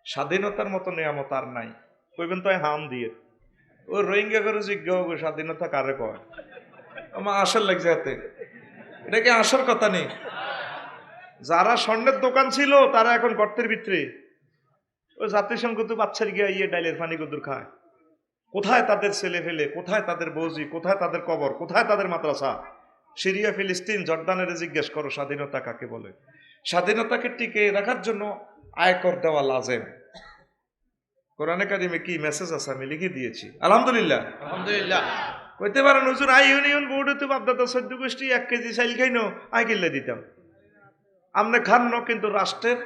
স্বাধীনতার মতো নিয়ামত আর নাই। কইবেন তো হাম দিয়ে ওই রোহিঙ্গা করে জিজ্ঞা হবে স্বাধীনতা কারে কয়। আমার আসার লাগছে হাতে, এটা কি আসার কথা নেই? যারা স্বর্ণের দোকান ছিল তারা এখন গর্তের ভিতরে। ওই জাতিসংঘ তো বাচ্চার গিয়া ডাইলের পানি কদুর খায়। কোথায় তাদের ছেলে ফেলে, কোথায় তাদের বৌজি, কোথায় তাদের কবর, কোথায় তাদের মাদ্রাসা? সিরিয়া, ফিলিস্তিন, জর্দানের জিজ্ঞেস করো স্বাধীনতা কাকে বলে। স্বাধীনতাকে টিকে রাখার জন্য আয়কর দেওয়া লাজেম। কোরআনে কারিমে কি মেসেজ আছে আমি লিখে দিয়েছি, আলহামদুলিল্লাহ। আলহামদুলিল্লাহ। কইতে পারেন হুজুর আই ইউনিয়ন বোর্ডে তো বাপদাদা 14 গোষ্ঠী 1 কেজি চাইল খাইনো, আই কিনলে দিতাম। আপনি খান ন, কিন্তু রাষ্ট্রের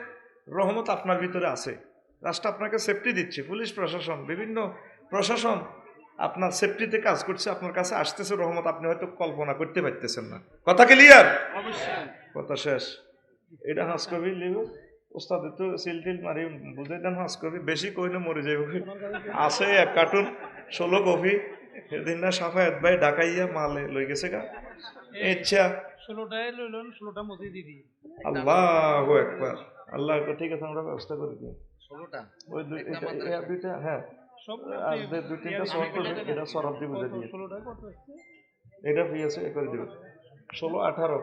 রহমত আপনার ভিতরে আছে। রাষ্ট্র আপনাকে সেফটি দিচ্ছে, পুলিশ প্রশাসন, বিভিন্ন প্রশাসন আপনার সেফটিতে কাজ করছে, আপনার কাছে আসতেছে রহমত, আপনি হয়তো কল্পনা করতে পারতেছেন না। কথা ক্লিয়ার? কথা শেষ। এটা হাস কবি লিব ওস্তাদ তো সিলটিল মারি বুঝাই দেন, হাস কবি বেশি কইলে মরে যাইব। আছে 1 কার্টুন 16 কফি সেদিন না সাফায়াত ভাই ঢাকাইয়া মালে লই গেছে গা। ইচ্ছা 16টাই লইলেন, 16টা মতি দিদি। আল্লাহু আকবার। আল্লাহ, ঠিক আছে আমরা ব্যবস্থা করে দিই। 16টা ওই দুইটা, হ্যাঁ সব আর 2-3টা সরব করবে, এটা সরব দিয়ে বুঝে দিয়ে। 16টা কত হচ্ছে? এটা ফ্রি আছে, এ করে দিবে 16-18।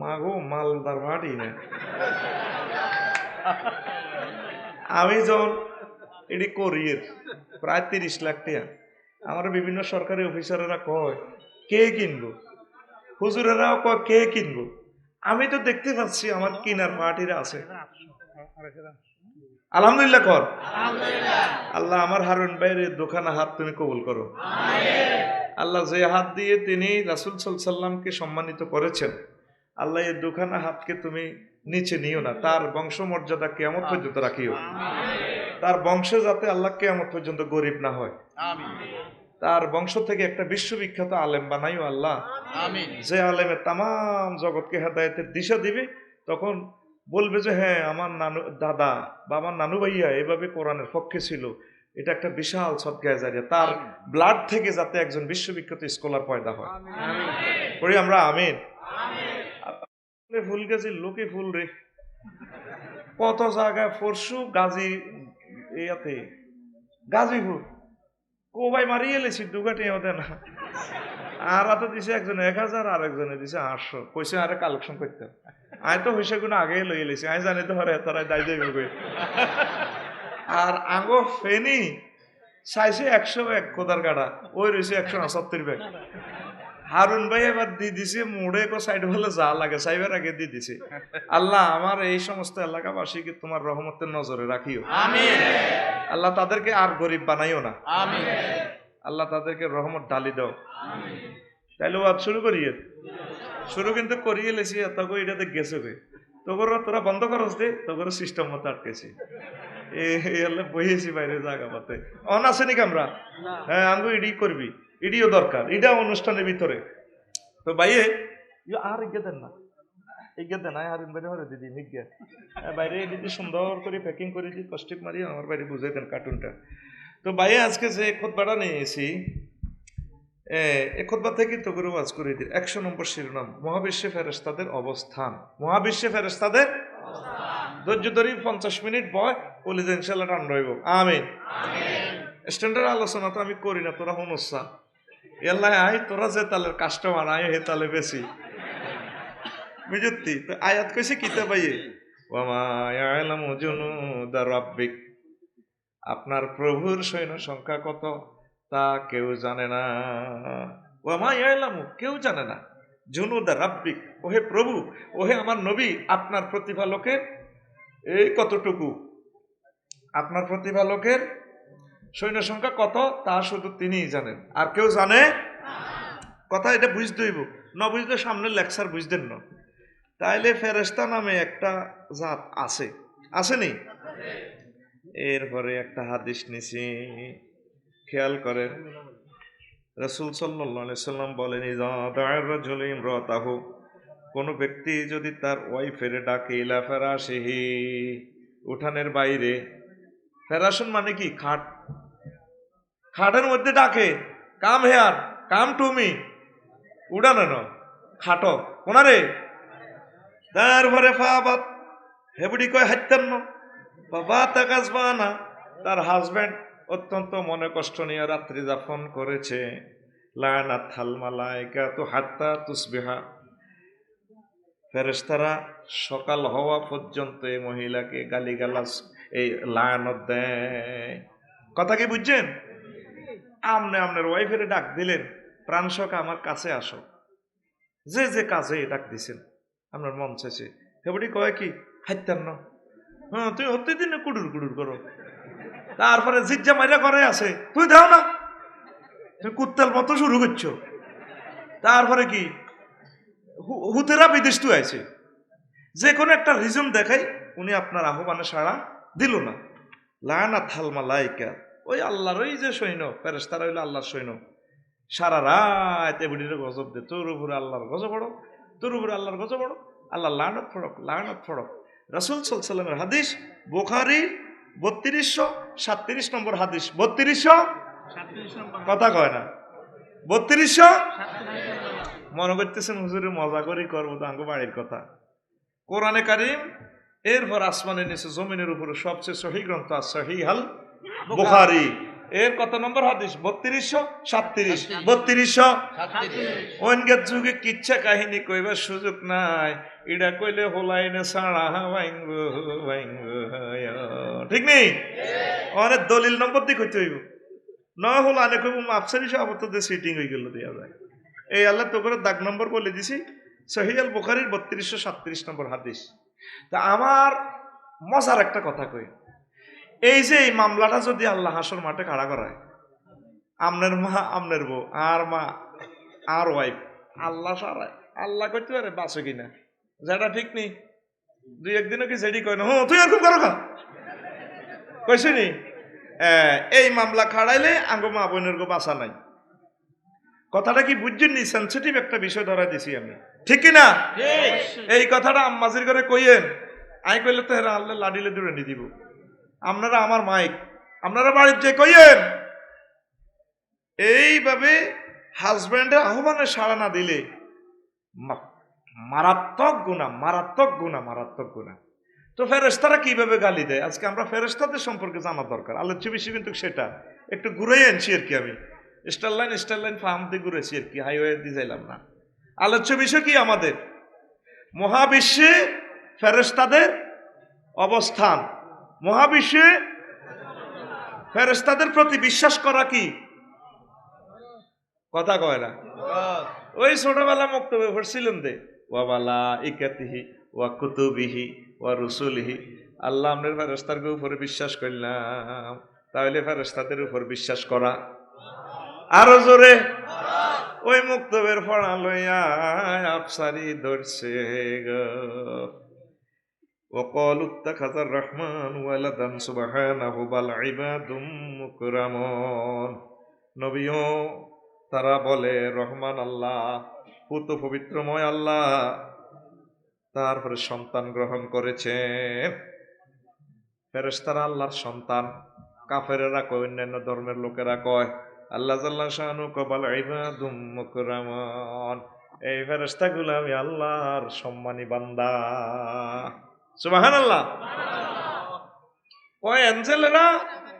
মাগো মালদার মাটি না। আমি যখন এটি করি প্রায় 30 লাখ টাকা, আমার বিভিন্ন সরকারি অফিসারেরা কয় কে কিনবো, হুজুরেরাও কয় কে কিনবো। আমি তো দেখতে পাচ্ছি আমার কিনার মাটিরা আছে। আলহামদুলিল্লাহ কর। আল্লাহ আমার হারুন ভাইয়ের দোকানে হাত তুমি কবুল করো। আল্লাহ যে হাত দিয়ে তিনি রাসূল সাল্লাল্লাহু আলাইহি সাল্লামকে সম্মানিত করেছেন, আল্লাহ এই দুখানা হাতকে তুমি নিচে নিও না, তার বংশমর্যাদা কিয়ামত পর্যন্ত রাখিও। তার বংশে যাতে আল্লাহ কিয়ামত পর্যন্ত গরিব না হয়। তার বংশ থেকে একটা বিশ্ববিখ্যাত আলেম বানাইও আল্লাহ, যে আলেমে তামাম জগৎকে হেদায়েতের দিশা দিবে। তখন বলবে যে হ্যাঁ আমার নানু দাদা বা আমার নানু ভাইয়া এভাবে কোরআনের পক্ষে ছিল, এটা একটা বিশাল সদকায়ে জারিয়া। তার ব্লাড থেকে যাতে একজন বিশ্ববিখ্যাত স্কলার পয়দা হয়, করি আমরা আমিন। ফুল গাছের লোকে ফুল রে, কত জায়গায় পরশু গাজী ইয়াতে গাজীপুর কোবাই মারিয়ে এলেছি, দুগাটি ওদের না। আর হাতে দিছে একজন 1000, আর একজনে দিছে 800, কইছে আরে কালেকশন করতে। আয় তো হইসে গুণ আগে লই এলেছি, আমি জানি তো হরে তারা দায় যাইবে। আর আঙ্গো ফেনি চাইছে 101 কোদার গাড়া, ওই রয়েছে 169 ব্যাগ। হারুন ভাই এবার দিয়ে দিছে মোড়ে সাইড হলে যা লাগে সাইবার আগে দিয়ে দিছে। আল্লাহ আমার এই সমস্ত এলাকাবাসীকে তোমার রহমতের নজরে রাখিও। আল্লাহ তাদেরকে আর গরিব বানাইও না। আল্লাহ তাদেরকে রহমত ঢালি দাও। তাইলে ওয়াজ শুরু করিয়ে শুরু কিন্তু করিয়ে লেছি, তখন এটাতে গেছে তোরা বন্ধ করস দে, তোর সিস্টেম মতো আটকেছি। বইয়েছি বাইরে জায়গা পাতে অন আছে নাকি আমরা? হ্যাঁ আঙ্গু ইডি করবি, ইডিও দরকার, ইডা অনুষ্ঠানের ভিতরে। তো বাইরে আর এগিয়ে দেন না, এগিয়ে দেন হারিন বাইরে হরে দিদি নিজ্ঞা বাইরে দিদি সুন্দর করে প্যাকিং করে দিই, কষ্টিক মারি আমার বাইরে বুঝাই দেন কার্টুনটা। তো বাইরে আজকে যে খুতবাটা নিয়েছি, এই খুতবা থেকে তো করে ওয়াজ করে দিই। 100 নম্বর শিরোনাম, মহাবিশ্বে ফেরেশতাদের অবস্থান। মহাবিশ্বে ফেরেশতাদের ধৈর্য ধরি 50 মিনিট বয় বলে যে ইনশাল্লাহ টান রইব। আমিন। স্ট্যান্ডার্ড আলোচনা তো আমি করি না, তোরা হুনসা এল্লাহ আই তোরা যে তালের কাস্টমার আয় হে তালে বেশি বুঝতি। তো আয়াত কইছে কিতাব আইয়ে ওয়ামা ইয়ালামু জুনুদা রাব্বিক, আপনার প্রভুর সৈন্য সংখ্যা কত তা কেউ জানে না। ওয়ামা ইয়ালামু, কেউ জানে না। জুনুদা রাব্বিক, ওহে প্রভু, ওহে আমার নবী, আপনার প্রতিপালকের এই কতটুকু, আপনার প্রতিপালকের সৈন্য সংখ্যা কত তা শুধু তিনিই জানেন, আর কেউ জানে কথা। এটা বুঝতে হইব, না বুঝলে সামনে লেকচার বুঝতেন না। তাইলে ফেরেশতা নামে একটা জাত আছে, আসেনি? এরপরে একটা হাদিস নিছি, খেয়াল করেন। রাসূল সাল্লাল্লাহু আলাইহি সাল্লাম বলেন, ইযা দা'a রাজুলু ইমরাতাহু, কোন ব্যক্তি যদি তার ওয়াইফের ডাকে ইলা ফিরাশিহি, উঠানের বাইরে। ফেরাশন মানে কি? খাট। খাটের মধ্যে ডাকে, come here, come to me, উড়ানো ন খাটো কোনারে। তারপরে ফাবাত, হেবুড়ি কয় হাইতান্ন বাবা তাকাজবা না। তার হাজব্যান্ড অত্যন্ত মনে কষ্ট নিয়ে রাত্রি যাপন করেছে। লানাত হাল মালাইকা তো হাত্তা তুসবিহা, ফেরেশতারা সকাল হওয়া পর্যন্ত এই মহিলাকে গালিগালাজ এই লানত দেয়। কথা কি বুঝছেন? আপনি আপনার ওয়াইফের ডাক দিলেন, প্রাণ শোকা আমার কাছে আসো, যে যে কাজে ডাক দিছেন আপনার মন চাইছে, হেবুড়ি কয় কি হাইতান্ন, হ্যাঁ তুই হতে দিন কুড়ুর কুড়ুর করো। তারপরে জিজ্জা মাইরা করে আছে, তুই দাও না, তুমি কুত্তাল মতো শুরু করছো। তারপরে কি হুতেরা বিদেশ তুই আছে, যে কোনো একটা রিজন দেখাই উনি আপনার আহ্বানে সাড়া দিল না। লানাত হাল মালাইকা, ওই আল্লাহর ওই যে সৈন্য ফেরেশতারা হইলো আল্লাহর সৈন্য, সারা রাত এবিডিরে গজব দে, তোর উপরে আল্লাহর গজব পড়ো, তোর উপরে আল্লাহর গজব পড়ো, আল্লাহ লানত ফড়ক লানত ফড়ক। রাসূল সাল্লাল্লাহু আলাইহি ওয়াসাল্লামের হাদিস, বুখারী 3237 নম্বর হাদিস। 3200 কথা কয় না, 3200 মনে করতেছেন হুজুরে মজা করি করবো তো আঙ্গো বাড়ির কথা। কোরআনে কারিম এরপর আসমানের নিচে জমিনের উপরে সবচেয়ে সহিহ গ্রন্থ সহিহুল বুখারী, এর কত নম্বর হাদিস? 3237। 3237। অনগের যুগে কিচ্ছা কাহিনী কইবার সুযোগ নাই, এটা কইলে হোলাইনে সাড়া ভাইঙ্গ ভাইঙ্গ, ঠিক নেই? অনেক দলিল নম্বর দিয়ে কইতে হইব, ন হলো আনে কইব আফসারি সভাপতি দিয়ে সিটিং হয়ে গেল দেওয়া যায়। এই আল্লাহ তো করে দাগ নম্বর বলে দিছি, সহিহুল বুখারীর 3237 নম্বর হাদিস। তা আমার মজার একটা কথা কই, এই যে এই মামলাটা যদি আল্লাহ হাসর মাঠে খাড়া করায়, আমনের মা আমনের বউ আর মা আর ওয়াইফ, আল্লাহ সারায়, আল্লাহ করতে পারে বাঁচো কিনা, যেটা ঠিক নেই। দুই একদিনও কি সেটি কয় না, হ্যাঁ তুই এরকম করো কা কইছি নি। এই মামলা খাড়াইলে আঙ্গো মা বোনের গো বাঁচা নাই। কথাটা কি বুঝছেন নি? সেন্সিটিভ একটা বিষয় ধরা দিছি আমি, ঠিক কিনা? এই কথাটা আম্মাজির করে কইয়েন, আই কইলে তো হেরা আল্লাহ লাডিলে দূরে নি দিব। আপনারা আমার মাইক, আপনারা বাড়ির যে কইয়েন। এইভাবে হাজব্যান্ডের আহ্বানে সাড়া না দিলে মারাত্মক গুনাহ, মারাত্মক গুনাহ, মারাত্মক গুনাহ। তো ফেরেশতারা কিভাবে গালি দেয়, আজকে আমরা ফেরেশতাদের সম্পর্কে জানা দরকার। আলোচ্য বিষয় কিন্তু সেটা, একটু ঘুরে আনছি আর কি, আমি স্টারলাইন ফার্ম দিয়ে ঘুরেছি আর কি, হাইওয়ে দিয়ে যাইলাম না। আলোচ্য বিষয় কি আমাদের মহাবিশ্বে ফেরেশতাদের অবস্থান, মহাবিশ্বে ফেরেশতাদের প্রতি বিশ্বাস করা কি কথা কয় না। ওই ছোটবেলা মক্তবে পড়ছিলেন দে, ওয়া মালাইকাতিহি ওয়া কুতুবিহি ওয়া রুসুলিহি, আল্লাহ আমাদের ফেরেশতার উপরে বিশ্বাস করলাম, তাহলে ফেরেশতাদের উপর বিশ্বাস করা আরো জোরে। ওই মুক্তবের পড়া লইয়া আফসারি ধরছে গো, وقالوا اتخذ الرحمن ولدا سبحانه بل عباد مكرمون। নবীও তারা বলে রহমান আল্লাহ, পুত পবিত্রময় আল্লাহ তারপরে সন্তান গ্রহণ করেছেন। ফেরেশতারা আল্লাহর সন্তান, কাফেরেরা কয়, অন্যান্য ধর্মের লোকেরা কয় আল্লাহ জাল্লা শানু কবাল ইবাদুম মুকরামান, এই ফেরেশতাগুলো আমি আল্লাহর সম্মানী বান্দা। সুবহানাল্লাহ। ওই এঞ্জেলেরা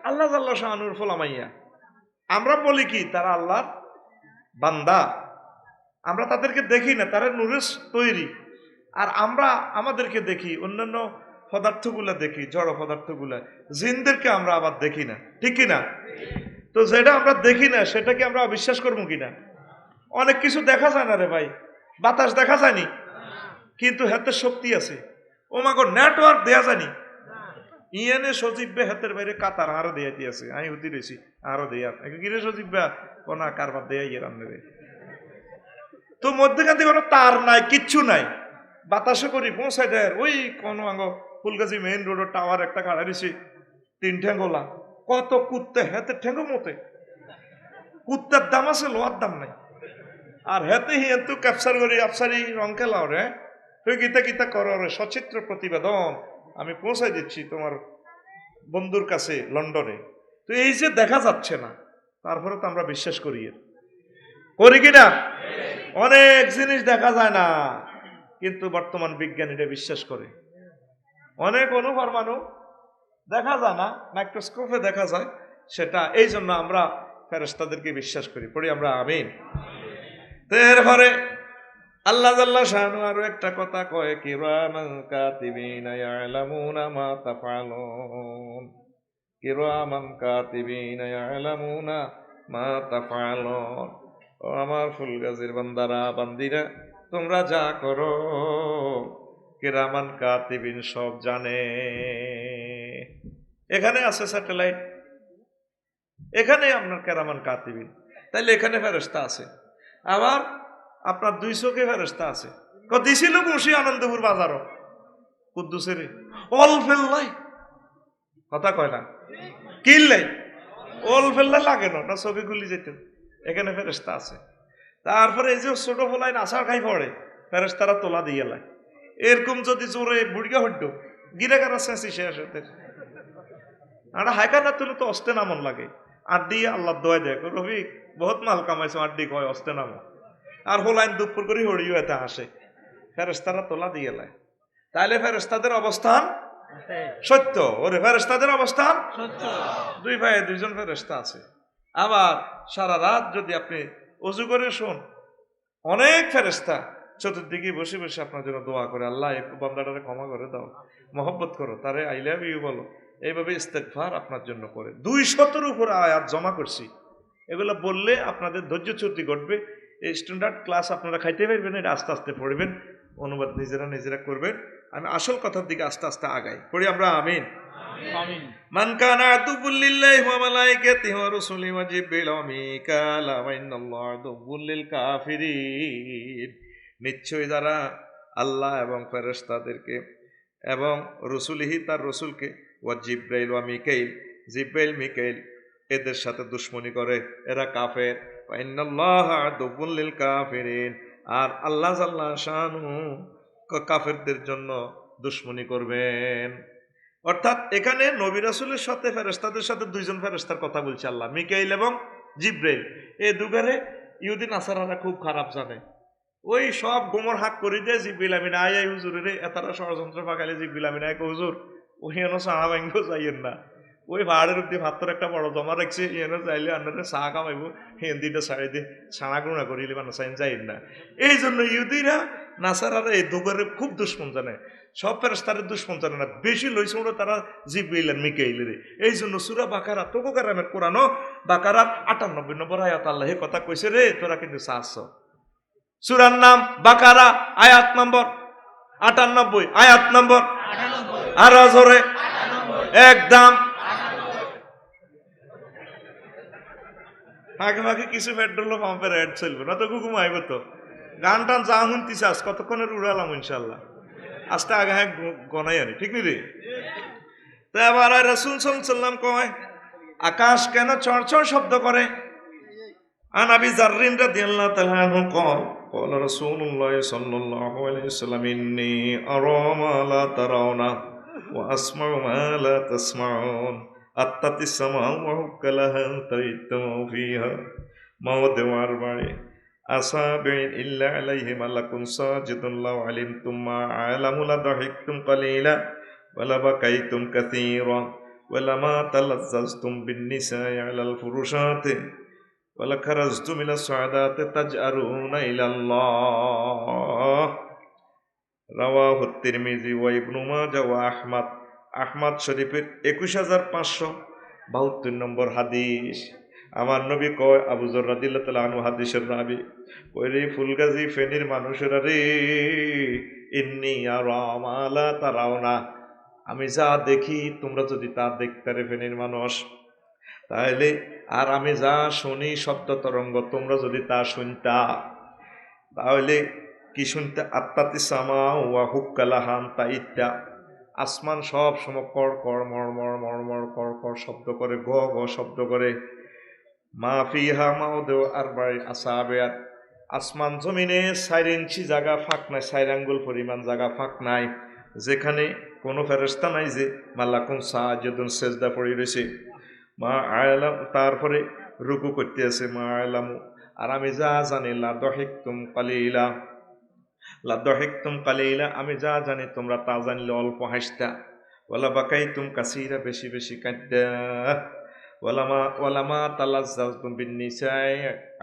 আল্লাহ জাল্লা শানুর ফলামাইয়া, আমরা বলি কি তারা আল্লাহর বান্দা, আমরা তাদেরকে দেখি না, তারা নূরের তৈরি। আর আমরা আমাদেরকে দেখি, অন্যান্য পদার্থগুলা দেখি, জড় পদার্থগুলা, জিনদেরকে আমরা আবার দেখি না, ঠিক কিনা? তো যেটা আমরা দেখি না সেটাকে আমরা অবিশ্বাস করবো কিনা? অনেক কিছু দেখা যায় না রে ভাই, বাতাস দেখা যায়নি কিন্তু হাতে শক্তি আছে। ও মাগো নেটওয়ার্ক দেয়া যায়নি, ইয়েনে সজীববে হাতের বাইরে কাতার আরো দেয়া দিয়েছে, আমি উতি রয়েছি আরো দেয়া গিরে সজীববা কোনা কারবার দেয়া ইয়ে রান্নে। তো মধ্যখান থেকে কোনো তার নাই, কিচ্ছু নাই, বাতাসে করি পৌঁছায় দেয়। ওই কোনো আঙ্গ ফুলগাছি মেইন রোডের টাওয়ার একটা কাড়া দিছি, 3 ঠ্যাঙ্গোলা, কত কুত্তে হেতে ঠ্যাঙ্গো মতে, কুত্তার দাম আছে, লোহার দাম নাই। আর হেতে হিন্তু ক্যাপচার করি আফসারি রং খেলাও রে, তুই গীতা গীতা করো রে, সচিত্র প্রতিবেদন আমি পৌঁছাই দিচ্ছি তোমার বন্ধুর কাছে লন্ডনে। তো এই যে দেখা যাচ্ছে না, তারপরে তো আমরা বিশ্বাস করি, করি কিনা? অনেক জিনিস দেখা যায় না কিন্তু বর্তমান বিজ্ঞানীরা বিশ্বাস করে। অনেক অনুপরমাণু দেখা যায় না, মাইক্রোস্কোপে দেখা যায় সেটা। এই জন্য আমরা ফেরেশতাদেরকে বিশ্বাস করি, পড়ি আমরা আমিন। তো এরপরে আল্লাহ জাল্লা শানু আরো একটা কথা কয়, কিরামান কাতিবিনা ইয়ালামুনা মা তাফআলুন, কিরামান কাতিবিনা ইয়ালামুনা মা তাফআলুন। ও আমার ফুলগাজীর বান্দারা বান্দিরা, তোমরা যা করো কিরামান কাতিবিন সব জানে। এখানে আছে স্যাটেলাইট, এখানে আপনার কেরামান কাতিবিন, তাইলে এখানে ফেরেশতা আছে। আবার আপনার 2 চোখে ফেরেশতা আছে। দিছিল বসি আনন্দপুর বাজারও কুদ্দুসের অল ফেললাই, কথা কয় না কিনলাই অল ফেললাই লাগে না চোখে গুলি যেতেন, এখানে ফেরেশতা আছে। তারপরে এই যে ছোট ফলাই আচার খাই পড়ে, ফেরেশতারা তোলা দিয়ে লাই। এরকম যদি জোরে বুড়িয়া হড্ড গিরে কারা শেষি শেষ হতে আর হাইকা না তুলে তো অস্তে নামন লাগে। আড্ডি আল্লাহ দোয়া দেয়, রবি বহুত মাল কামাইছো, আড্ডি কয় অস্তে নামো। আর হোলাইন দুপুর করে হড়িও এতে আসে, ফেরেশতারা তোলা দিয়ে লাই। তাইলে ফেরেশতাদের অবস্থান সত্য, ওরে ফেরেশতাদের অবস্থান সত্য। 2 ভাই 2 জন ফেরেশতা আছে। আবার সারা রাত যদি আপনি অজু করে শোন, অনেক ফেরেশতা চতুর্দিকে বসে বসে আপনার জন্য দোয়া করে, আল্লাহ এই বান্দাটারে ক্ষমা করে দাও, মহব্বত করো, তারে আই লাভ ইউ বলো, এইভাবে ইস্তেগফার আপনার জন্য করে। 200-এর উপরে আয়াত জমা করছি। এগুলো বললে আপনাদের ধৈর্যচ্যুতি ঘটবে। এই স্ট্যান্ডার্ড ক্লাস আপনারা খাইতে পারবেন, এটা আস্তে আস্তে পড়বেন, অনুবাদ নিজেরা করবেন। আমি আসল কথার দিকে আস্তে আস্তে আগাই, পড়ি আমরা আমিন। আমিন। মান কানা আদুবুল লিল্লাহি ওয়া মালাইকাতিহি ওয়া রুসুলিহি ওয়া জিবরিল ওয়া মিকালা ওয়া ইন্নাল্লাহা আদুবুল লিল কাফিরিন। নিশ্চয়ই যারা আল্লাহ এবং ফেরেশতাদেরকে এবং রসুলিহি তার রসুলকে, ওয়া জিব্রাইল ওয়া মিকাইল, জিব্রাইল মিকাইল এদের সাথে দুশ্মনী করে, এরা কাফের। ওয়া ইন্নাল্লাহা আদুবুল লিল কাফিরিন, আর আল্লাহ জাল্লা শানু কাফেরদের জন্য দুশ্মনী করবেন। অর্থাৎ এখানে নবী রাসূলের সাথে ফেরেশতাদের সাথে 2 জন ফেরেশতার কথা বলছে আল্লাহ, মিকাইল এবং জিব্রাইল। এই দুগারে ইহুদি নাসারারা খুব খারাপ জানে, ওই সব গোমর হাক করে দেয় জিব্রাইল আমিন আয় আয় হুজুর রে, এতারা ষড়যন্ত্র পাকালে জিব্রাইল আমিন আয় হুজুর ওই এনো সাহা ভাঙ্গো যাইয়েন না, ওই পাহাড়ের উপরে ভাতর একটা বড় জমা রাখছে, এনে যাইলে আপনারা চা কামাইব, হিন্দিটা ছাড়ি দিয়ে ছাড়া গুণা করিলে মানুষ যাইন না। এই জন্য ইহুদিরা নাসারারা এই দুগারে খুব দুশ্মন জানে, সব ফেরেশতাদের দুশ্মন জানে না, বেশি লইছে ওরা তারা জিব্রাইল আর মিকাইলের। এই জন্য সূরা বাকারা তো কোকারামের কোরআন বাকারার 98 নম্বর আয়াত আল্লাহ এই কথা কইছে, রে তোরা কিন্তু চাচ্ছ। সূরার নাম বাকারা, আয়াত নম্বর 98, আয়াত নম্বর আর জোরে একদম ফাঁকে ফাঁকে কিছু পেট্রোল পাম্পের অ্যাড চলবে না তো ঘুম আইব তো। গান টান যা শুনতে চাস কতক্ষণের উড়ালাম ইনশাল্লাহ, আস্তে আগে হ্যাঁ গনাই আনি, ঠিক নি রে? তো আবার রাসূল সাল্লাল্লাহু আলাইহি ওয়াসাল্লাম কয় আকাশ কেন চড়চড় শব্দ করে? আন আবি যাররিন রাদিয়াল্লাহু তাআলা আনহু قال رسول الله صلى الله عليه وسلم إني أرى ما لا ترون وأسمع ما لا تسمعون أتت السماء وهك لها تيتم فيها موضع 4 أصابع إلا عليه ملك ساجد لو علمتم ما أعلم لضحكتم قليلا ولبكيتم كثيرا ولما تلذذتم بالنساء على الفرشات وَلَخَرَجْتُمْ إِلَى الصَّعَدَاتِ تَجْأَرُونَ إِلَى اللَّهِ রাওয়াহু তিরমিজি ওয়া ইবনু মাজাহ ওয়া আহমদ। আহমদ শরীফের 21572 নম্বর হাদিস। আমার নবী কয়, আবু যর রাদিয়াল্লাহু তাআলা আনহু হাদিসের রাবী, কই রে ফুলগাজী ফেনীর মানুষেরা রে, ইন্নী আরা মা লা তারাউনা, আমি যা দেখি তোমরা যদি তা দেখতে রে ফেনীর মানুষ, তাহলে আর আমি যা শুনি শব্দ তরঙ্গ তোমরা যদি তা শুনতা, তাহলে কি শুনতে? আত্মাতি সামা ওয়া হুক্কালাহান তাইত্যা, আসমান সব সময় কড় কড় মড়মড় মড়মড় কড় কড় শব্দ করে, গ গ শব্দ করে। মা ফিহা মাউদু আরবাই আসাবিয়াত, আসমান জমিনে 4 ইঞ্চি জায়গা ফাঁক নাই, 4 আঙ্গুল পরিমাণ জায়গা ফাঁক নাই, যেখানে কোনো ফেরেশতা নাই যে মালাকুন সাজিদুন সেজদা পড়ে রয়েছে। মা আলাম, তারপরে রুকু করতে আছে, মা আলামু, আর আমি যা জানি লা দহিকতুম কালিলা, লা দাহিকতুম কালিলা, আমি যা জানি তোমরা তা জানলে অল্প হাসতা। ওয়ালা বাকাইতুম কাসীরা, বেশি বেশি কাঁদতা। ওয়ালামা তালাজ্জাজতুম বিন্নিসাই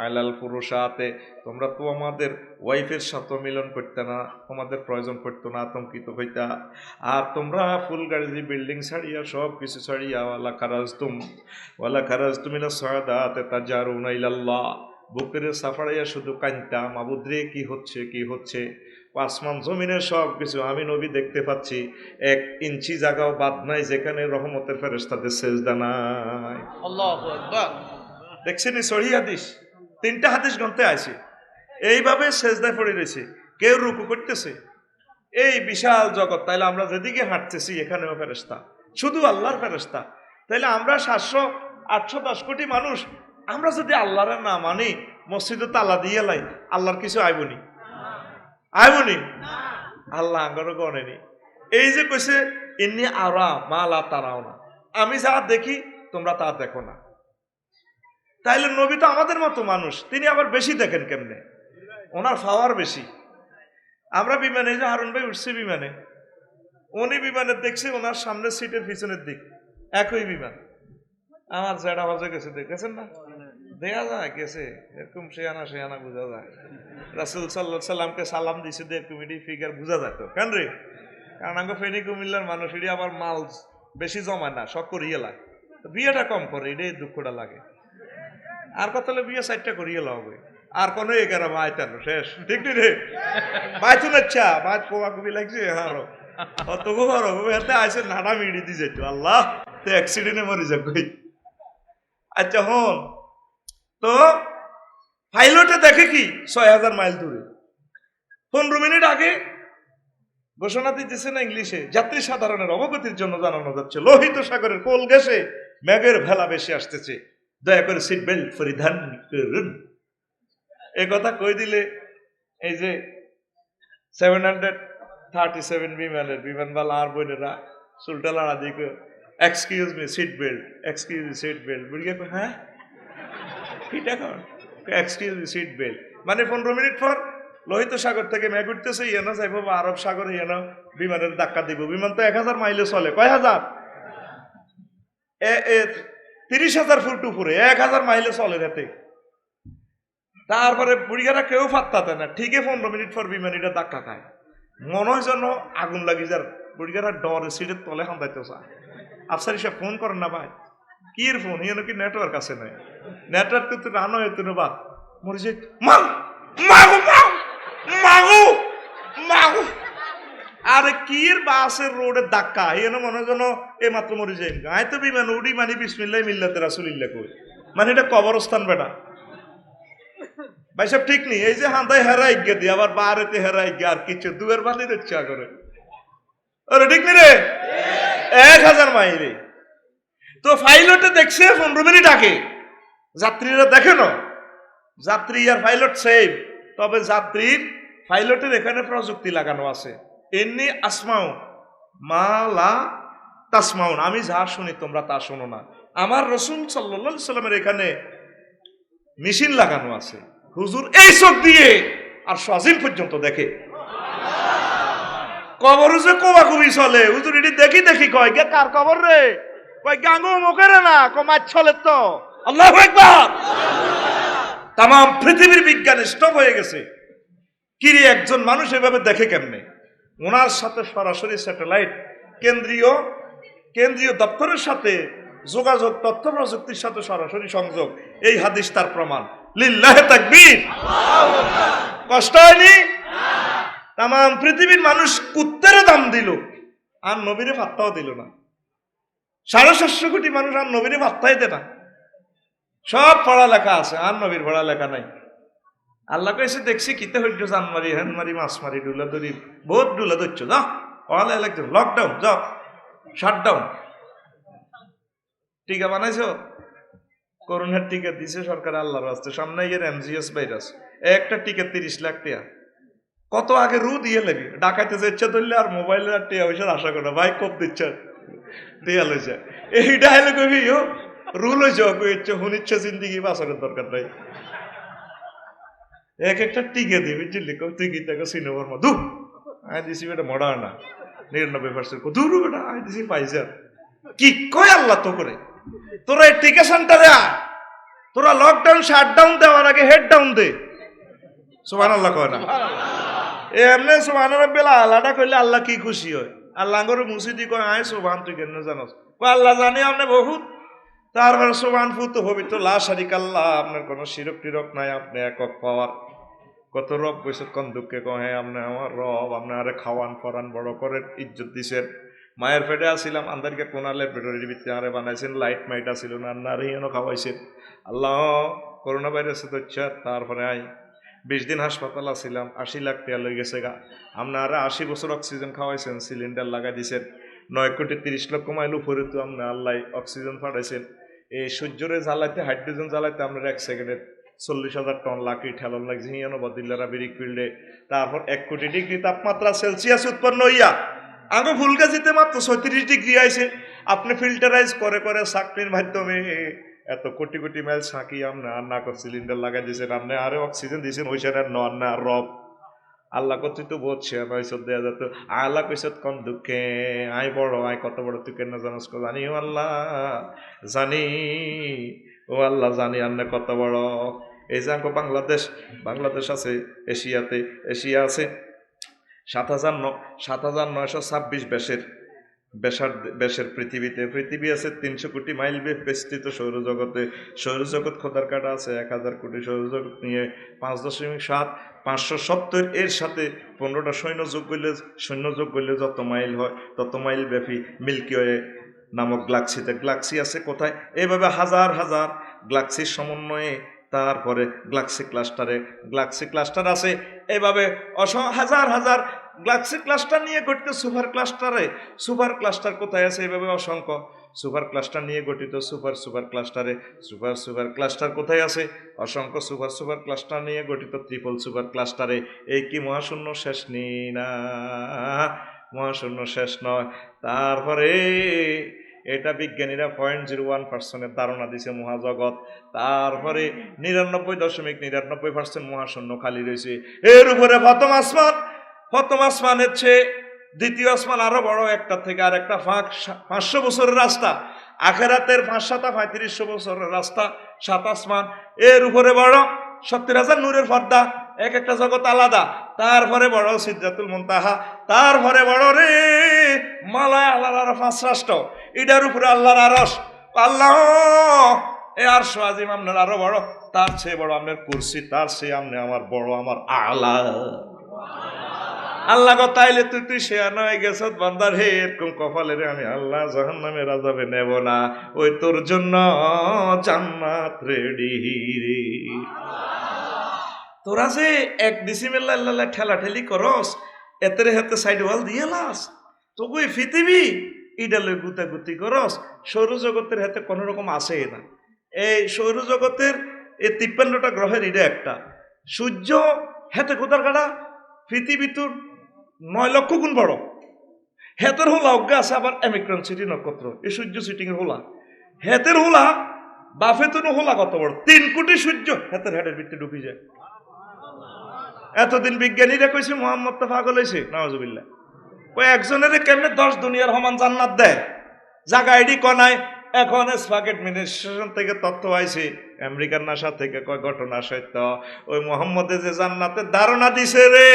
আলাল ফুরুশাতে, তোমরা তো আমাদের ওয়াইফের সাথে মিলন করতে না, তোমাদের প্রয়োজন পড়তো না, আতঙ্কিত হইতা। আর তোমরা ফুল গাড়ি বিল্ডিং ছাড়িয়া সব কিছু ছাড়িয়া ওয়ালা খারাজতুম ইলা সাদাতে তাজারুনা ইলাল্লাহ, বুকের সাফারাইয়া শুধু কাঁদতা, মাবুদ রে কি হচ্ছে কি হচ্ছে। আসমান জমিনের সব কিছু আমি নবী দেখতে পাচ্ছি, 1 ইঞ্চি জায়গাও বাদ নাই যেখানে রহমতের ফেরেশতাদের সেজদা নাই। আল্লাহু আকবার। দেখছেন এই সহিহ হাদিস, 3টা হাদিস গ্রন্থে আছে। এইভাবে সেজদায় পড়ে রয়েছে, কেউ রুকু করতেছে। এই বিশাল জগৎ, তাইলে আমরা যেদিকে হাঁটতেছি এখানেও ফেরেশতা, শুধু আল্লাহর ফেরেশতা। তাইলে আমরা 700-810 কোটি মানুষ, আমরা যদি আল্লাহর না মানি, মসজিদে তালা দিয়ে লাই, আল্লাহর কিছু আইবনি? আইবনি? আল্লাহ আঙ্গরও গণেনি। এই যে কইছে ইন্নী আরা মা লা তারাওনা, আমি যা দেখি তোমরা তা দেখো না। তাইলে নবী তো আমাদের মতো মানুষ, তিনি আবার বেশি দেখেন কেমনে? ওনার পাওয়ার বেশি। আমরা বিমানে, যে হারুন ভাই উঠছে বিমানে, উনি বিমানের দেখছে ওনার সামনের সিটের পিছনের দিক একই বিমান। আমার জেডা হজে গেছে, দেখেছেন না? দেখা যায় গেছে এরকম শেয়ানা বোঝা যায়। রাসূল সাল্লাল্লাহু আলাইহি সাল্লামকে সালাম দিছে, কমিটি ফিগার বোঝা যায় তো কেন রে? কারণ আঙ্গ ফেনী কুমিল্লার মানুষ এটি আবার মাল বেশি জমায় না, শখ করিয়ে লাগে, বিয়েটা কম করে, এটাই দুঃখটা লাগে। আর কত বিয়ে 4টা করিয়ে লাগবে, আর কোনো 11 বাইতানো শেষ, ঠিক নি রে? বাইতুন আচ্ছা বাইত কোয়া কবি লাগছে হারো অত হারো এতে আইসে নাড়া মিড়ি দিয়ে যেত, আল্লাহ তো অ্যাক্সিডেন্টে মরে যাবে। আচ্ছা হন তো, পাইলটে দেখে কি 6000 মাইল দূরে, 15 মিনিট আগে ঘোষণা দিতেছে না ইংলিশে, যাত্রী সাধারণের অবগতির জন্য জানানো যাচ্ছে লোহিত সাগরের কোল ঘেঁষে মেঘের ভেলা বেশি আসতেছে, দয়া করে সিট বেল্ট পরিধান করুন। এ কথা কই দিলে এই যে 737 বিমানবালা আর বোনেরা চুলটা লাড়া দিয়ে excuse me seat belt, excuse me seat belt, বুঝিয়ে হ্যাঁ এটা কর এক্সকিউজ মি সিট বেল্ট, মানে 15 মিনিট পর লোহিত সাগর থেকে মেঘ উঠতেছে, ইয়েনা যাইব আরব সাগরে, ইয়েনা বিমানের ধাক্কা দিব। বিমান তো 1000 মাইলে চলে, কয় হাজার? 30,000 ফুট উপরে 1000 মাইলে চলে রাতে। তারপরে বুড়িগারা কেউ ফাত্তাতে না, ঠিকই 15 মিনিট পর বিমানিটা ধাক্কা খায়, মনে হয় যেন আগুন লাগি যার। বুড়িগারা ডরে সিটের তলে হান্দাইতে চায়। আফসার হিসাব ফোন করেন না ভাই, কি এর ফোন, ইয়ে নাকি নেটওয়ার্ক আছে নাই, নেটওয়ার্ক তো রানো হইতো না, বাদ মরে যে আরে কির বাসের রোডের ধাক্কা, এনে মনে যেন এই মাত্র মরে যাই। গায়ে তো বিমান উড়ি মানে বিসমিল্লাহ মিল্লাতে রাসূলিল্লাহ কই, মানে এটা কবরস্থান বেটা ভাই সব ঠিক নেই। এই যে হান্দায় হেরাই গে দিয়ে আবার বারেতে হেরাই গে, আর কিছু দুয়ের বালি দিচ্ছে করে, ওরে ঠিক নেই রে, 1000 মাইলে। তো পাইলটে দেখছে 15 মিনিট আগে, যাত্রীরা দেখে না, যাত্রী আর পাইলট সেম, তবে যাত্রীর পাইলটের এখানে প্রযুক্তি লাগানো আছে, এমনি আসমাও মালা তাসমাউন, আমি যা শুনি তোমরা তা শোনো না। আমার রাসূল সাল্লাল্লাহু আলাইহি সাল্লামের এখানে মেশিন লাগানো আছে, হুজুর এই চোখ দিয়ে আর সাজিল পর্যন্ত দেখে। কবর যে কোবাকুবি চলে, হুজুর এটি দেখি দেখি কয় গে কার কবর রে, কয় গাঙ্গো মুখের না কমাচ চলে তো। আল্লাহু আকবার। তাম পৃথিবীর বিজ্ঞান স্টপ হয়ে গেছে। কিরে একজন মানুষ এভাবে দেখে কেমনে? ওনার সাথে সরাসরি স্যাটেলাইট কেন্দ্রীয় দপ্তরের সাথে যোগাযোগ, তথ্য প্রযুক্তির সাথে সরাসরি সংযোগ, এই হাদিস তার প্রমাণ। লিল্লাহে তাকবীর। কষ্ট হয়নি? তাম পৃথিবীর মানুষ কুত্তের দাম দিল, আর নবীরে পাত্তাও দিল না। 750 কোটি মানুষ আর নবীরে পাত্তাই দে না। সব পড়ালেখা আছে, আর নবীর পড়ালেখা নাই। আল্লাহ কইছে দেখছি কিতে হইছো জানমারি হেনমারি মাছ মারি ডুলা ধরি বহুত ডুলা ধরছো, যাও পড়ালেখা লাগছে, লকডাউন যাও, শাটডাউন। টিকা বানাইছো, করোনার টিকা দিছে সরকার আল্লাহর রাস্তায়, সামনে এর এমজিএস ভাইরাস, একটা টিকা 30 লাখ টাকা। কত আগে রু দিয়ে লাগি ডাকাইতে যে ইচ্ছা ধরলে আর মোবাইলের আর টিয়া পয়সার আশা করে ভাই কব দিচ্ছে টিয়া লইছে, এইটা হলে কবি রুল হয়েছে ইচ্ছে হুন ইচ্ছে জিন্দিগি বাঁচানোর দরকার নাই। এক একটা টিকে দিবি বুঝলি তুই গীতাকে সিনেমার মা দু আয় দিছি বেটা মডার না 99% দূর বেটা আয় দিছি পাইছে কি কয় আল্লাহ তো করে তোরা এই টিকা সেন্টারে আয় তোরা লকডাউন শাটডাউন দেওয়ার আগে হেড ডাউন দে সুবহানাল্লাহ কয় না এমনি সুবহান রাব্বিল আলাটা কইলে আল্লাহ কি খুশি হয় আল্লাহ আঙ্গরে মুসিদি কয় আয় সুবহান তুই কেন জানোস কয় আল্লাহ জানি আপনি বহুত তারপরে সুবহান ফুত পবিত্র লা শারিকা আল্লাহ আপনার কোনো শিরক টিরক নাই আপনি একক পাওয়ার কত রব কইছে কোন দুঃখে কহে আপনি আমার রব আপনি আরে খাওয়ান পরান বড় করে ইজ্জত দিছেন মায়ের পেটে আসিলাম আন্দারকে কোনালে পেটের ভিতরে আরে বানাইছেন লাইট মাইট আসিল না আর হিয়ানো খাওয়াইছেন আল্লাহ করোনা ভাইরাসে তো তারপরে আই 20 দিন হাসপাতাল আসিলাম 80 লাখ টাকা লই গেছে গা আপনারা 80 বছর অক্সিজেন খাওয়াইছেন সিলিন্ডার লাগাই দিছেন 9 কোটি 30 লক্ষ মাইল উপরে তো আপনি আল্লাহ অক্সিজেন পাঠাইছেন এই সূর্যরে জ্বালাইতে হাইড্রোজেন জ্বালাইতে আপনার 1 সেকেন্ডে 40,000 টন লাকি ঠেলন লাগছে হিয়ানো বদিল্লারা বিরিক ফিল্ডে তারপর 1 কোটি ডিগ্রি তাপমাত্রা সেলসিয়াস উৎপন্ন হইয়া আগে ফুলগাছিতে মাত্র 36 ডিগ্রি আইছে আপনি ফিল্টারাইজ করে করে চাকরির মাধ্যমে এত কোটি কোটি মাইল সাকি আপনি আর না সিলিন্ডার লাগাই দিয়েছেন আপনি আরে অক্সিজেন দিয়েছেন ওই সাইড নন না রব আল্লাহ কত তো বলছে নয়সব দেয়া যেত আল্লাহ কইসত কম দুঃখে আয় বড় আয় কত বড় তুই কেন জানাস জানি ও আল্লাহ জানি ও আল্লাহ জানি আপনি কত বড় এই যে বাংলাদেশ আছে এশিয়া আছে 7,926 বেশের পৃথিবী আছে 300 কোটি মাইল বিস্তৃত সৌরজগৎ খোদার কাটা আছে 1000 কোটি সৌরজগৎ নিয়ে 5.7 570 এর সাথে 15টা সৈন্য যোগ করলে যত মাইল হয় তত মাইল ব্যাপী মিল্কি ওয়ে নামক গ্লাক্সি আছে কোথায় এইভাবে হাজার হাজার গ্লাক্সির সমন্বয়ে তারপরে গ্লাক্সি ক্লাস্টার আছে এইভাবে হাজার হাজার গ্লাক্সি ক্লাস্টার নিয়ে গঠিত সুপার ক্লাস্টার কোথায় আছে এইভাবে অসংখ্য সুপার ক্লাস্টার নিয়ে গঠিত সুপার ক্লাস্টার কোথায় আছে অসংখ্য সুপার ক্লাস্টার নিয়ে গঠিত ট্রিপল সুপার ক্লাস্টারে এই কি মহাশূন্য শেষ নেই না মহাশূন্য শেষ নয় তারপরে এটা বিজ্ঞানীরা 0.01% ধারণা দিছে মহাজগৎ তারপরে 99.99% মহাশূন্য খালি রয়েছে এর উপরে প্রথম আসমানের চেয়ে দ্বিতীয় আসমান আরো বড় একটা থেকে আর একটা ফাঁক 500 বছরের রাস্তা আখেরাতের 5-35 বছরের রাস্তা 7 আসমান এর উপরে বড় 70,000 নূরের পর্দা এক একটা জগৎ আলাদা তারপরে বড় সিদরাতুল মুনতাহা তারপরে বড় রে মালায় আল্লাহর 5 রাষ্ট্র এটার উপরে আল্লাহর আরশ আল্লাহ এ আরশ আজিম আপনার আরো বড় তার চেয়ে বড় আপনার কুরসি তার চেয়ে আপনি আমার বড় আমার আলা আল্লাহ গো তাইলে তুই শেয়ার হয়ে গেছ বান্দার হে এরকম কপালে রে আমি আল্লাহ জাহান্নামের আযাবে নেব না ওই তোর জন্য জান্নাত রেডি রে তোরা যে এক বিসমিল্লাহ আল্লাহ ঠেলাঠেলি করস এতের হাতে সাইড ওয়াল দিয়ে লাস তোকে পৃথিবী ইডা লই গুতাগুতি করস সৌরজগতের হাতে কোনো রকম আসে না এই সৌরজগতের এই 53টা গ্রহের ইডা একটা সূর্য হাতে কোথার কাটা পৃথিবী তোর 9 লক্ষ গুণ বড় হেতের হোলা অজ্ঞা আছে আবার অ্যামিক্রন সিটি নক্ষত্র এই সূর্য সিটিং এর হোলা হেতের হোলা বাফেতন হোলা কত বড় 3 কোটি সূর্য হেতের হেডের ভিতরে ঢুকে যায় এতদিন বিজ্ঞানীরা কইছে মোহাম্মদ তো পাগল হয়েছে নাউজুবিল্লাহ ওই একজনের কেমনে 10 দুনিয়ার সমান জান্নাত দেয় জায়গা আইডি কনায় এখন স্পাক অ্যাডমিনিস্ট্রেশন থেকে তথ্য আইছে আমেরিকার নাসা থেকে কয় ঘটনা সত্য ওই মোহাম্মদে যে জান্নাতের ধারণা দিছে রে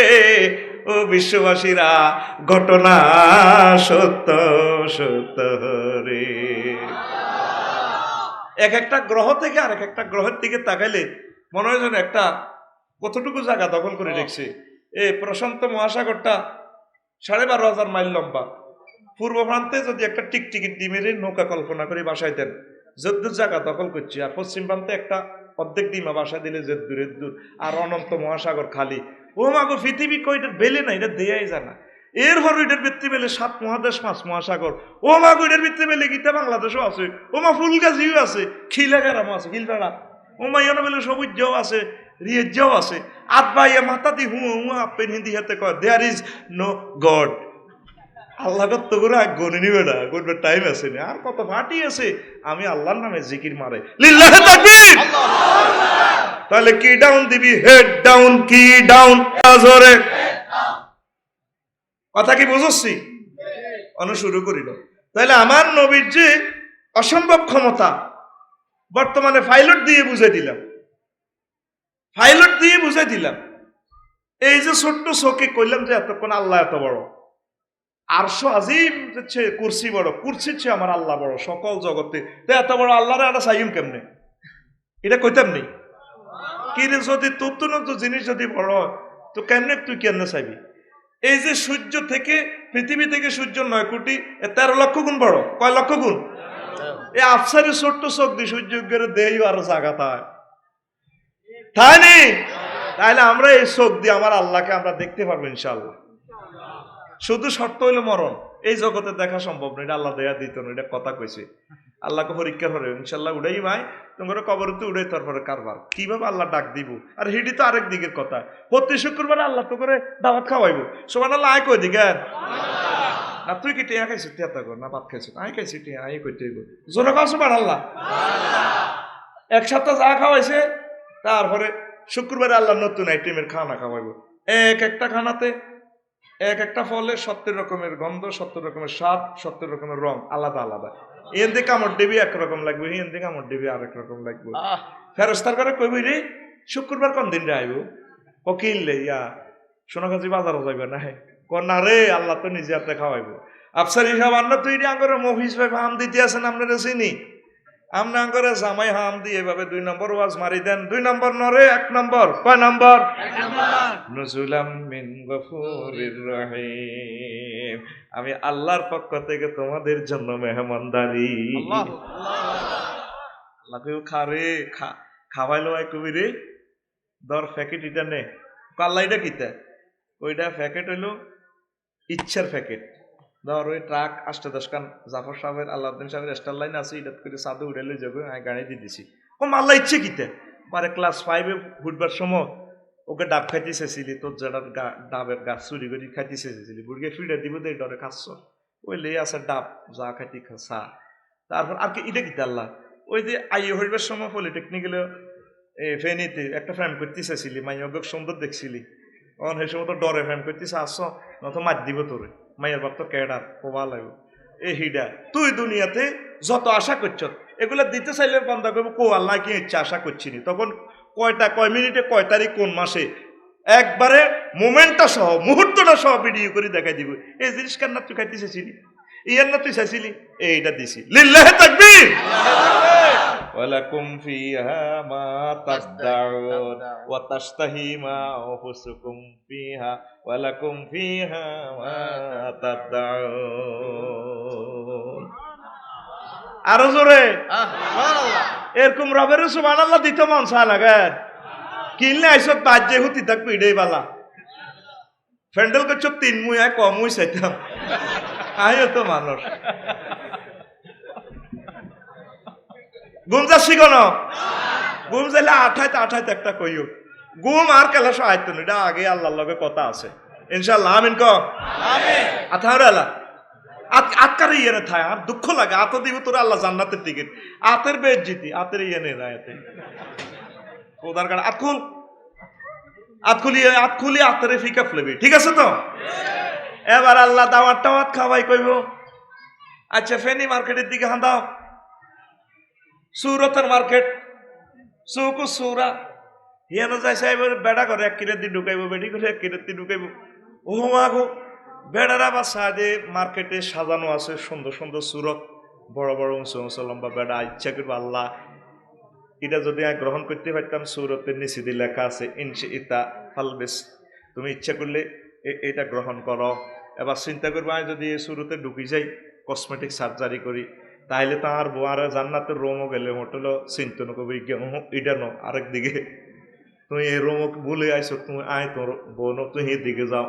ও বিশ্ববাসীরা ঘটনা সত্য রে এক একটা গ্রহ থেকে আর একটা গ্রহের দিকে তাকাইলে মনে হয় যেন একটা কতটুকু জায়গা দখল করে রেখেছে এই প্রশান্ত মহাসাগরটা 12,500 মাইল লম্বা পূর্ব প্রান্তে যদি একটা টিকটিকি ডিমের নৌকা কল্পনা করে বাসায় দেন যদ্দূর জায়গা দখল করছে আর পশ্চিম প্রান্তে একটা অর্ধেক ডিমা বাসা দিলে যদ্দূরের দূর আর অনন্ত মহাসাগর খালি ও মাগো পৃথিবী কইটার বেলে না এটা দেয়াই জানা এরপর ওইটার ভিত্তি বেলে 7 মহাদেশ 5 মহাসাগর ও মাগো ওইটার ভিত্তি বেলে গীতা বাংলাদেশও আছে ও মা ফুলগাছিও আছে খিলাগারামও আছে খিলপাড়া ও মা ইয়নো বেলে সবুজও আছে রিয়েজাও আছে আত ভাইয়া মাথা দি হুঁ হুঁ আপেন হিন্দি হাতে কয় দেয়ার ইজ নো গড আল্লাহ কত করে গনে নিবে না, করবে টাইম আছে না, আর কত পার্টি আছে, আমি আল্লাহর নামে জিকির মারে লিল্লাহি তাকবীর। তাহলে কি ডাউন দিবি, হেড ডাউন, কি ডাউন জোরে, কথা কি বুঝছি? শুরু করিল। তাহলে আমার নবীর যে অসম্ভব ক্ষমতা, বর্তমানে পাইলট দিয়ে বুঝাই দিলাম, পাইলট দিয়ে বুঝাই দিলাম। এই যে ছোট্ট চোখে কইলাম যে এতক্ষণ আল্লাহ এত বড়, আরশো আজিম হচ্ছে কুরসি বড়, কুরসির চেয়ে আমার আল্লাহ বড় সকল জগতে, তো এত বড় আল্লাহরে একটা চাইম কেমনে, এটা কইতাম নেই কি রে? যদি তোর তো জিনিস যদি বড় তো কেমনে তুই কেমনে চাইবি? এই যে সূর্য থেকে, পৃথিবী থেকে সূর্য 9 কোটি 13 লক্ষ গুণ বড়, কয় লক্ষ গুণ? এই আফসারি ছোট্ট চোখ দিয়ে সূর্য দেই আরো জায়গা তাই নি? তাহলে আমরা এই চোখ দিয়ে আমার আল্লাহকে আমরা দেখতে পারবো ইনশাআল্লাহ। শুধু শর্ত হইলো মরণ, এই জগতে দেখা সম্ভব নয়, এটা আল্লাহ দেয়া দিত না, এটা কথা কইছে। আল্লাহকে পরীক্ষা করে ইনশাল্লাহ উড়াই ভাই তোমার কবরতে উড়াই, তারপরে কারবার কিভাবে আল্লাহ ডাক দিব। আর হিডি তো আরেক দিকের কথা, প্রতি শুক্রবার আল্লাহ তো করে দাওয়াত খাওয়াইবো, সুবহানাল্লাহ আয় কই দিকে না, তুই কি টিয়া খাইছিস, টিয়া কর না, ভাত খাইছিস, আয় খাইছি টিয়া, আয় কইতে জোরে কাজ সুবহানাল্লাহ। এক সপ্তাহ যা খাওয়াইছে, তারপরে শুক্রবারে আল্লাহ নতুন আইটেমের খানা খাওয়াইবো। এক একটা খানাতে এক একটা ফলে 70 রকমের গন্ধ, 70 রকমের স্বাদ, 70 রকমের রং আলাদা আলাদা। এর দিকে কামড় দিবি একরকম লাগবে, এর দিকে কামড় দিবি আরেক রকম লাগবে। ফেরস্তার করে কইবি রে শুক্রবার কোন দিন রে আইব, ওকিল লে ইয়া সোনাগাছি বাজারও যাইবে না, না রে আল্লাহ তো নিজে হাতে খাওয়াইবো। আফসার হিসাব আন্না তুই আঙ্গরে মফিস ভাই হাম দিতে আছেন, আপনারা চিনি আমনা আঙ্গরে জামাই হাম দিয়ে এভাবে 2 নম্বর ওয়াজ মারি দেন, 2 নম্বর নরে 1 নম্বর, কয় নম্বর? নুজুলাম মিন গফুরির রহিম, আমি আল্লাহর পক্ষ থেকে তোমাদের জন্য মেহমানদারি। আল্লাহ কেউ খারে খাওয়াইলো আই কবি রে ধর প্যাকেট এটা নে, আল্লাহ এটা কিতা, ওইটা প্যাকেট হইলো ইচ্ছার প্যাকেট। ধর ওই ট্রাক 8-10 খান জাফর সাহেবের আল্লাহদ্দিন সাহেবের স্টার লাইন আছে, এটা করে সাদে উড়াইলে যাবো, আমি গাড়ি দিয়ে দিছি। ও আল্লাহ ইচ্ছে কিতা, পরে ক্লাস 5-এ ফুটবার সময় ওকে ডাব খাইতে চেয়েছিলি, তোর যেটার ডাবের গাছ চুরি করে খাইতে চেয়েছিলি, বুড়িকে ফিরে দিব তো এই ডরে খাচ্ছ, ওই লে আছে ডাব যা খাইতে খা। তারপর আর কি এটা কিতা আল্লাহ, ওই যে আইয়ে হইবার সময় পলিটেকনিক্যালে ফেনীতে একটা ফ্যাম করতে চেয়েছিলি, মাইয়ক সুন্দর দেখছিলি, অন সেই সময় তো ডরে ফ্যাম করতেছে, আসছ নত মার দিব তোরে, মাইয়ের বাপ তো কেডার কোবা লাগবে এ হিডা। তুই দুনিয়াতে যত আশা করছ এগুলা দিতে চাইলে বন্ধা করবো, কো আল্লাহ কি ইচ্ছা আশা করছিনি, তখন কয়টা কয় মিনিটে কয় তারিখ কোন মাসে একবারে মোমেন্টটা সহ মুহূর্তটা সহ ভিডিও করে দেখাই দিব। এই জিনিস কার না তুই খাইতে চাইছিলি, ইয়ার না তুই চাইছিলি, এইটা দিছি। লিল্লাহি তাকবীর। ওয়ালাকুম ফিহা মা তাদদাউন ওয়া তাশতাহি মা আনফুসুকুম ফিহা ওয়ালাকুম ফিহা মা তাদদাউন। আরো জোরে এরকম রবের সুবহানাল্লাহ দিতে মন চায় লাগে, কিনলে আইসত বাজ্যে হুতি থাকবো এটাই বালা। ফ্যান্ডেল করছো 3 মুই আর কম মুই চাইতাম, আইও তো মানুষ ঘুম যাচ্ছি কোন ঘুম যাইলে আঠাইতে একটা কইও ঘুম আর কেলাস আয়তো না, এটা আগে আল্লাহর লগে কথা আছে ইনশাআল্লাহ। আমিন ক আমিন। আথারে আল্লাহ আতকারে ইয়ে থায়, আর দুঃখ লাগে আত দিব তোর আল্লাহ জান্নাতের টিকিট, আতের বেজ্জিতি আতের ইয়ে নেই রায়তে ওদার কারণ আতখুলি আতেরে ফিকা ফ্লেবি, ঠিক আছে তো? এবার আল্লাহ দাওয়াত টাওয়াত খাওয়াই কইব। আচ্ছা ফেনী মার্কেটের দিকে হাঁদাও, সুরতের মার্কেট সুকু সুরা হিয়ান যাই সাহেব বেড়া করে 1 কিরাতি ঢুকাইব, বেডি করে 1 কিরাতি ঢুকাইব। ও মাগো বেড়ারা বা সাদে মার্কেটে সাজানো আছে সুন্দর সুন্দর সুরত, বড় বড় উঁচু লম্বা বেড়া। ইচ্ছা করবো আল্লাহ এটা যদি আমি গ্রহণ করতে পারতাম, সুরতের নিচে দিয়ে লেখা আছে ইনশি ইতা ফালবেস, তুমি ইচ্ছা করলে এটা গ্রহণ করো। এবার চিন্তা করবো আমি যদি এই সুরতে ঢুকি যাই কসমেটিক সার্জারি করি, তাইলে তো আর বোয়ার জান্নাতের রোমও গেলে হোটেল চিন্তন করবি এটা নো আরেক দিকে, তুমি এই রোমক বলে আইসো, তুমি আয় তোর বোন তুই এদিকে যাও।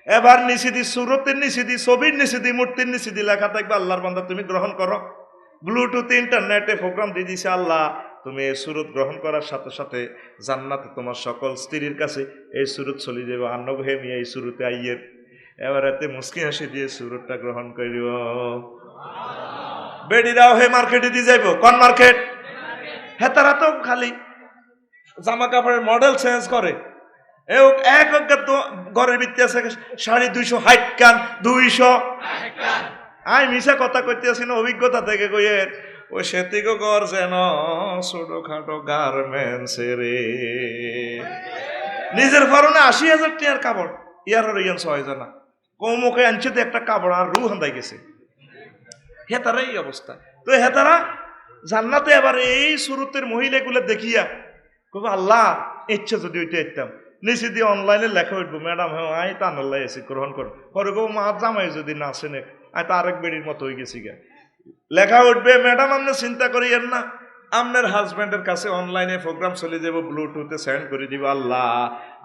এবার নিচে দি সুরতের নিচে দি ছবির নিচে দি মূর্তির নিচে দি লেখা থাকবে আল্লাহর বান্দা তুমি গ্রহণ করো। ব্লুটুথ ইন্টারনেটে প্রোগ্রাম দিয়ে দিছে আল্লাহ, তুমি এই সুরত গ্রহণ করার সাথে সাথে জান্নাতে তোমার সকল স্ত্রীর কাছে এই সুরত চলে যাবে, আন্নগহে মিয়া এই সুরতে আইয়ের। এবার এতে মুস্কি হাসি দিয়ে সুরতটা গ্রহণ করিব। বেডিরাও হে মার্কেটে দিয়ে যাইব। কোন মার্কেট? হ্যাঁ, তারা তো খালি জামা কাপড়ের মডেল চেঞ্জ করে। এক ঘরের ভিত্তি আছে 250 হাইট কান 200। আই মিশা কথা কইতেছি না, অভিজ্ঞতা থেকে কইয়ের ওই সেতিগো ঘর যেন ছোটখাটো গার্মেন্টস রে। নিজের ফরনে 80,000 টাকার কাপড়, ইয়ার ইয়ান 6 জানা কৌমুখে আনছে তো একটা কাপড় আর রু হান্দাই গেছে। হেতারা এই অবস্থা। তো হেতারা জান্নাতে এবার এই সুরতের মহিলাগুলো দেখিয়া কবে আল্লাহ ইচ্ছা যদি ওইটা ইতাম নিচে দিয়ে অনলাইনে লেখা উঠবো, ম্যাডাম হ্যাঁ আই তা আল্লাহ এসে গ্রহণ করো করে গো মা জামাই যদি না আসেন আই তো আরেক বেড়ির মতো হয়ে গেছি গা। লেখা উঠবে, ম্যাডাম আপনি চিন্তা করিয়েন না, আপনার হাজব্যান্ডের কাছে অনলাইনে প্রোগ্রাম চলে যাব, ব্লুটুথে সেন্ড করে দিব। আল্লাহ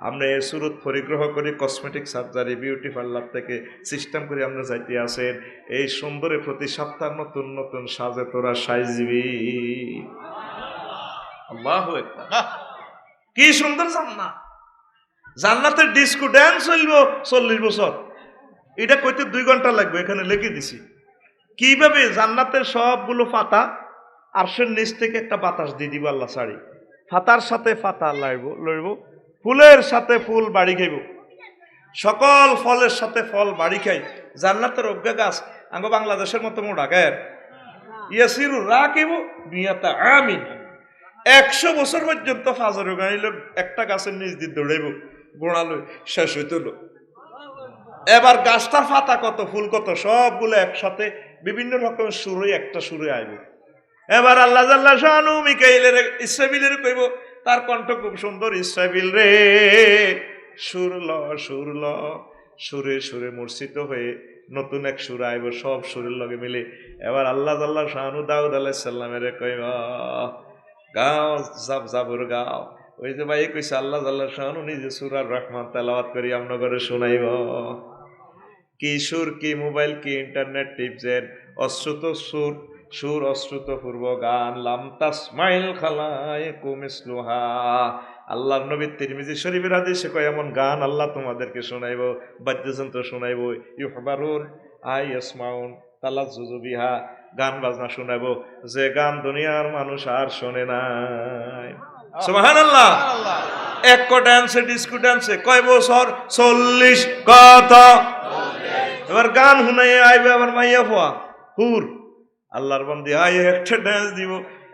আমরা এই সুরত পরিগ্রহ করি কসমেটিক সার্জারি বিউটি পার্লার থেকে সিস্টেম করে আমরা যাইতে আসেন। এই সুন্দরের প্রতি সপ্তাহ নতুন নতুন সাজে তোরা সাইজবি। আল্লাহু আকবার, কি সুন্দর জান্নাত। জান্নাতের ডিস্কো ড্যান্স হইব 40 বছর। এটা কইতে 2 ঘন্টা লাগবে, এখানে লিখে দিছি কিভাবে। জান্নাতের সবগুলো পাতা আরশের নিচ থেকে একটা বাতাস দিয়ে দিব আল্লাহ ছাড়ি, পাতার সাথে পাতা লড়ব, ফুলের সাথে ফুল বাড়ি খাইব, সকল ফলের সাথে ফল বাড়ি খাই। জান্নাতের অজ্ঞা গাছ আঙ্গ বাংলাদেশের মতো মোটা গায়ের ইয়াসিরু রাকিব মিয়াতা আমিন। 100 বছর পর্যন্ত ফাজর গাইল একটা গাছের নিচ দিয়ে দৌড়াইব, গোড়ালো শেষ হইতল। এবার গাছটার পাতা কত, ফুল কত, সবগুলো একসাথে বিভিন্ন রকম সুরে একটা সুরে আইব। এবার আল্লাহ জাল্লা শানু মিকাইলের ইসরাফিলের কইব, তার কণ্ঠ খুব সুন্দর, ইসরাফিল রে সুর ল সুর ল, সুরে সুরে মূর্ছিত হয়ে নতুন এক সুর আইব, সব সুরের লগে মিলে। এবার আল্লাহ জাল্লা শানু দাউদ আলাইহিস সালামের কইব গাও জাবুর গাও। ওই যে ভাই কইছে আল্লাহ জাল্লা শানু নিজে সূরা রহমান তেলাওয়াত করি আমরা ঘরে শোনাইব। কি সুর, কি মোবাইল, কি ইন্টারনেট টিপসের অশ্রুত সুর, সুর অশ্রুত পূর্ব গান। লাম তাসমাইল খালায়েকু মিসলুহা। আল্লাহর নবী তিরমিজি শরীফের হাদিসে কয় এমন গান আল্লাহ তোমাদেরকে শোনাইব, বাদ্যযন্ত্র শোনাইব, ইউহবারুন আই ইয়াসমাউন তালাজ্জুজু বিহা, গান বাজনা শোনাইব যে গান দুনিয়ার মানুষ আর শোনে নাই। সুবহানাল্লাহ। এক ডান্সে ডিস্কো ডান্সে কয় বছর? 40। কত? এবার গান শুনাই আইবে আবার মাইয়া ফোয়া হুর আল্লাহর বন্দি আই একটা ডান্স দিব।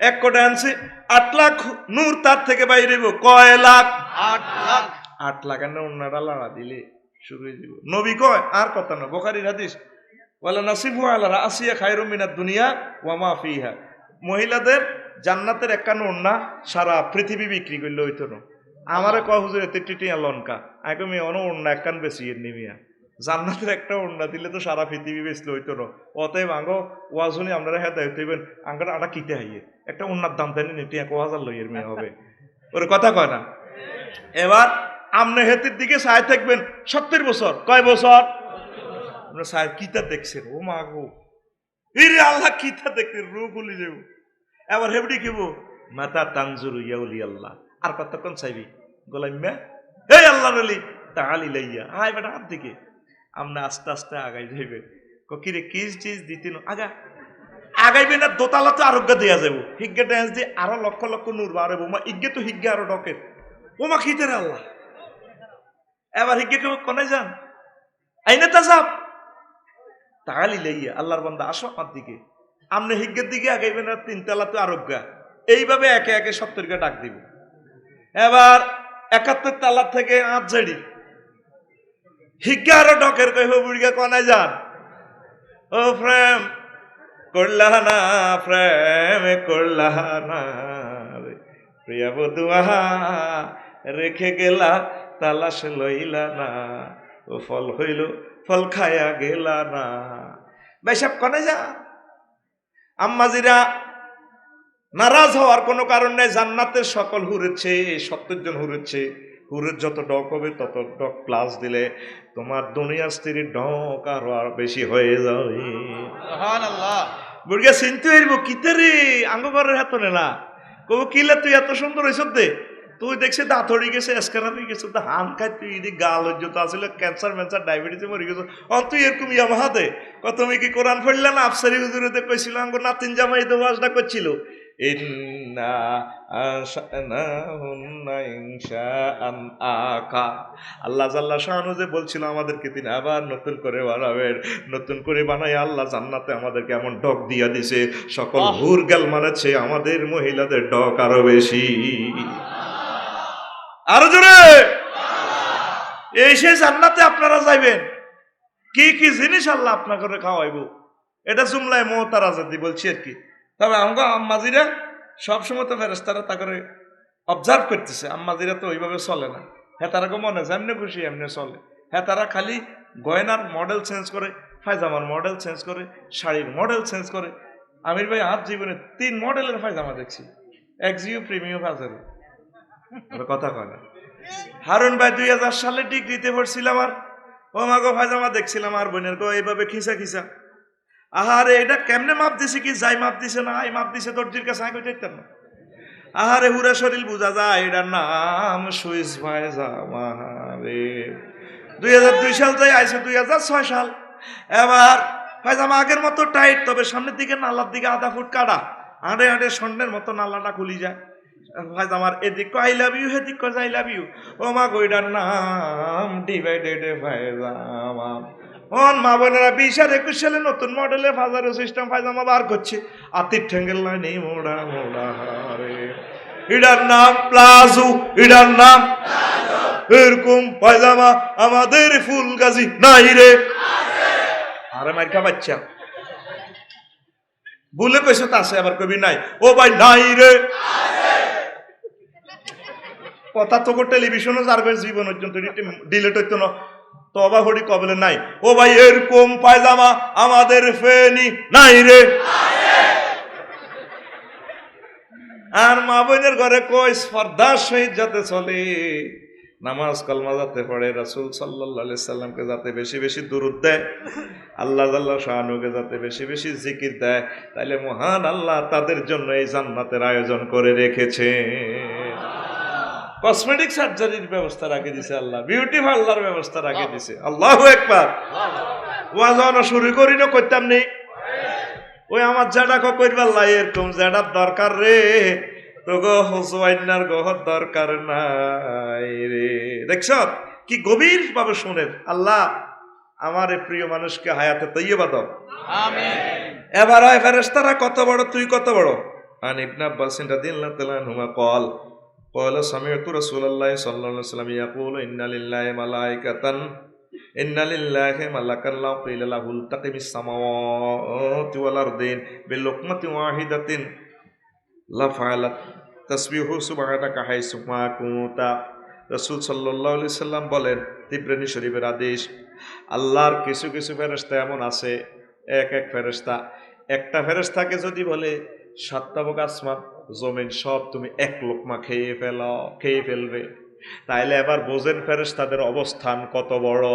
এক ডান্সে 8 লাখ নূর তার থেকে বাইরে কয় লাখ? 8 লাখ। 8 লাখ এনে অন্যরা লাড়া দিলে শুরু হয়ে যাব। নবী কয় আর কথা না, বুখারীর হাদিস, ওয়ালা নাসিফু আলা রাসিয়া খায়রুম মিনাদ দুনিয়া ওয়া মা ফিহা। মহিলাদের জান্নাতের 51 ওন্না সারা পৃথিবী বিক্রি করলে হইতো না। আমারে কয় হুজুর এতে টিটিয়া লঙ্কা আগে মেয়ে অন ওন্না একখান বেশি এর নিমিয়া, জান্নাতের একটা ওন্না দিলে তো সারা পৃথিবী বেচলে হইতো না। অতএব আঙ্গ ওয়াজুনি আপনারা হ্যাঁ দায়িত্ব হইবেন আঙ্গার আটা কিতে হাইয়ে একটা ওন্নার দাম তাই নিতে 1000 লইয়ের মেয়ে হবে, ওর কথা কয় না। এবার আমনে হেতির দিকে চাই থাকবেন 70 বছর। কয় বছর? আপনার সাহেব কিতা দেখছেন? ও মা গো, ইরে আল্লাহ কিতা দেখছেন, রু গুলি যাব। এবার হেবড়ি কিব মাতা তানজুরু ইয়াউলি আল্লাহ। আর কতক্ষণ চাইবি গোলাইম্যা এই আল্লাহর ওলি তাআলি লাইয়া আয় বেটা হাত দিকে। আমরা আস্তে আস্তে আগাই যাইবে। কিরে কিস চিজ দিতেন আগা আগাইবে না, দোতালাতে আরোগ্য দেয়া যাব। হিগ্গে ড্যান্স দিয়ে আরো লক্ষ লক্ষ নূর বাড়ে বোমা ইগ্গে তো হিগ্গে আরো ডকের ওমা খিতে রে আল্লাহ। এবার হিগ্গে কেউ কোনে যান আইনে তা যাব তাআলি লাইয়া আল্লাহর বান্দা আসো আমার দিকে। আমনে হিগ্গের দিকে আগাইবে না, 3 তালাতে আরোগ্য। এইভাবে একে একে 70কে ডাক দিব। এবার 71 তালা থেকে 8 জেডি হিগ্গা আরো ডকের কইব বুড়িগা কোনে যান। ও প্রেম করলা না, প্রেম করলা না প্রিয়া বধুয়া রেখে গেলা তালাশ লইলা না, ও ফল হইল ফল খায়া গেলা না। বেশাব কোনে যা। আম্মাজিরা নারাজ হওয়ার কোনো কারণ নেই। জান্নাতের সকল হুরেছে 70 জন হুরেছে। হুরের যত ডক হবে তত ডক প্লাস দিলে তোমার দুনিয়ার স্ত্রীর ডক আরো আর বেশি হয়ে যাবে। সুবহানাল্লাহ। বুড়িয়া চিনতে হইব কিতে রে আঙ্গ ঘরের হাত না কব কিলে তুই এত সুন্দর হইছ দে তুই দেখছি দাঁত হয়ে গেছে স্ক্যানার হয়ে গেছে, হান খাই তুই এদি গাল হজ্জত আসলে ক্যান্সার ম্যান্সার ডায়াবেটিসে মরে গেছে, তুই এরকম ইয়ামাহাতে তুমি কি কোরআন পড়লে না? আফসারি হুজুরেতে কইছিল আঙ্গ নাতিন জামাই তো ওয়াজটা করছিল, ইন্না আশানাহুন্না ইনশাআন আকা। আল্লাহ জাল্লা শানু যে বলছিল আমাদেরকে তিনি আবার নতুন করে বানাবেন, নতুন করে বানাই আল্লাহ জান্নাতে আমাদেরকে এমন ডক দিয়া দিছে, সকল হুর গাল মানেছে আমাদের মহিলাদের ডক আরো বেশি। আরো জোরে এই সেই জান্নাতে আপনারা যাইবেন, কি কি জিনিস আল্লাহ আপনার করে খাওয়াইব এটা জুমলায় মোহতারাজাতি বলছি আর কি। তবে আমাকে আম্মাজিরা সবসময় তো ফেরেস্তারা তা করে অবজার্ভ করতেছে, আম্মাজিরা তো ওইভাবে চলে না। হ্যাঁ তারা মনে যেমনি খুশি এমনি চলে। হ্যাঁ তারা খালি গয়নার মডেল চেঞ্জ করে, পায়জামার মডেল চেঞ্জ করে, শাড়ির মডেল চেঞ্জ করে। আমির ভাই আজ জীবনে 3 মডেলের পায়জামা দেখছি, এক্সিও প্রিমিয়াম বাজারে, কথা কয় না। হারুন ভাই 2000 সালে ডিগ্রিতে পড়ছিলাম, আর ও মাগো পায়জামা দেখছিলাম আর বোনের গো এইভাবে খিসা খিসা। আহারে এটা কেমনে মাপ দিছে, কি যাই মাপ দিছে না এই মাপ দিছে দর্জির কাছে আগে দেখতেন না। আহারে হুরা শরীর বুঝা যায়, এটার নাম সুইস পায়জামা রে। 2002 সাল যাই আইছে 2006 সাল। এবার পায়জামা আগের মতো টাইট, তবে সামনের দিকে নালার দিকে আধা ফুট কাটা, আড়ে আড়ে স্বর্ণের মতো নালাটা খুলি যায়। পায়জামার এদিক আই লাভ ইউ, হেদিক আই লাভ ইউ। ও মা গো এটার নাম ডিভাইডেড পায়জামা। মা বোনেরা 20 আর 21 সালে নতুন মডেলের ফাজারো সিস্টেম পায়জামা বার করছে, আতির ঠেঙ্গের লাইনে মোড়া মোড়া হারে। এটার নাম প্লাজো, এটার নাম এরকম পায়জামা আমাদের ফুলগাজী নাই রে। আরে মাইকা বাচ্চা বলে কইছে তা আছে, আবার কবি নাই, ও ভাই নাই রে। কথা তো টেলিভিশনও যারবে জীবন পর্যন্ত ডিলেট হইতো না, তবা হরি কবলে নাই। ও ভাই এরকম পায়জামা আমাদের ফেনি নাই রে। আর মা বোনের ঘরে কই স্পর্ধার সহিত যাতে চলে, নামাজ কলমা যাতে পড়ে, রাসূল সাল্লাল্লাহু আলাইহি সাল্লামকে যাতে বেশি বেশি দুরূদ দেয়, আল্লাহ জাল্লা শানুকে যাতে বেশি বেশি জিকির দেয়, তাইলে মহান আল্লাহ তাদের জন্য এই জান্নাতের আয়োজন করে রেখেছে। কসমেটিক সার্জারির ব্যবস্থা রাখে দিছে আল্লাহ, বিউটি পার্লার ব্যবস্থা রাখে দিছে। আল্লাহু আকবার। ওয়াজ শুরু করি না করতাম নেই, ওই আমার যেটা কইবার লাই এরকম যেটার দরকার রে, তো গো হোসওয়াইনার গহর দরকার নাই রে। দেখছ কি গভীর ভাবে শুনেন। আল্লাহ আমার এই প্রিয় মানুষকে হায়াতে তৈয়বা দাও, আমিন। এবার হয় ফেরেশতারা কত বড়, তুই কত বড়। আন ইবনে আব্বাস রাদিয়াল্লাহু তাআলা আনহুমা قال قال سمعت رسول الله صلى الله عليه وسلم يقول إن لله ملائكة إن لله ملكا لو قيل له التقم السماوات والأرض بلقمة واحدة لفعلت تسبيح سبحانك حيث ما كنت। রাসূল সাল্লাল্লাহু আলাইহি সাল্লাম বলেন, তিবরানী শরীফের আদেশ, আল্লাহর কিছু কিছু ফেরেশতা এমন আছে, এক এক ফেরেশতা, একটা ফেরেশতাকে যদি বলে 7টা ভাগ আসমান জমিন সব তুমি এক লোকমা খেয়ে ফেলবে, তাইলে এবার বোঝেন ফেরেশতাদের অবস্থান কত বড়।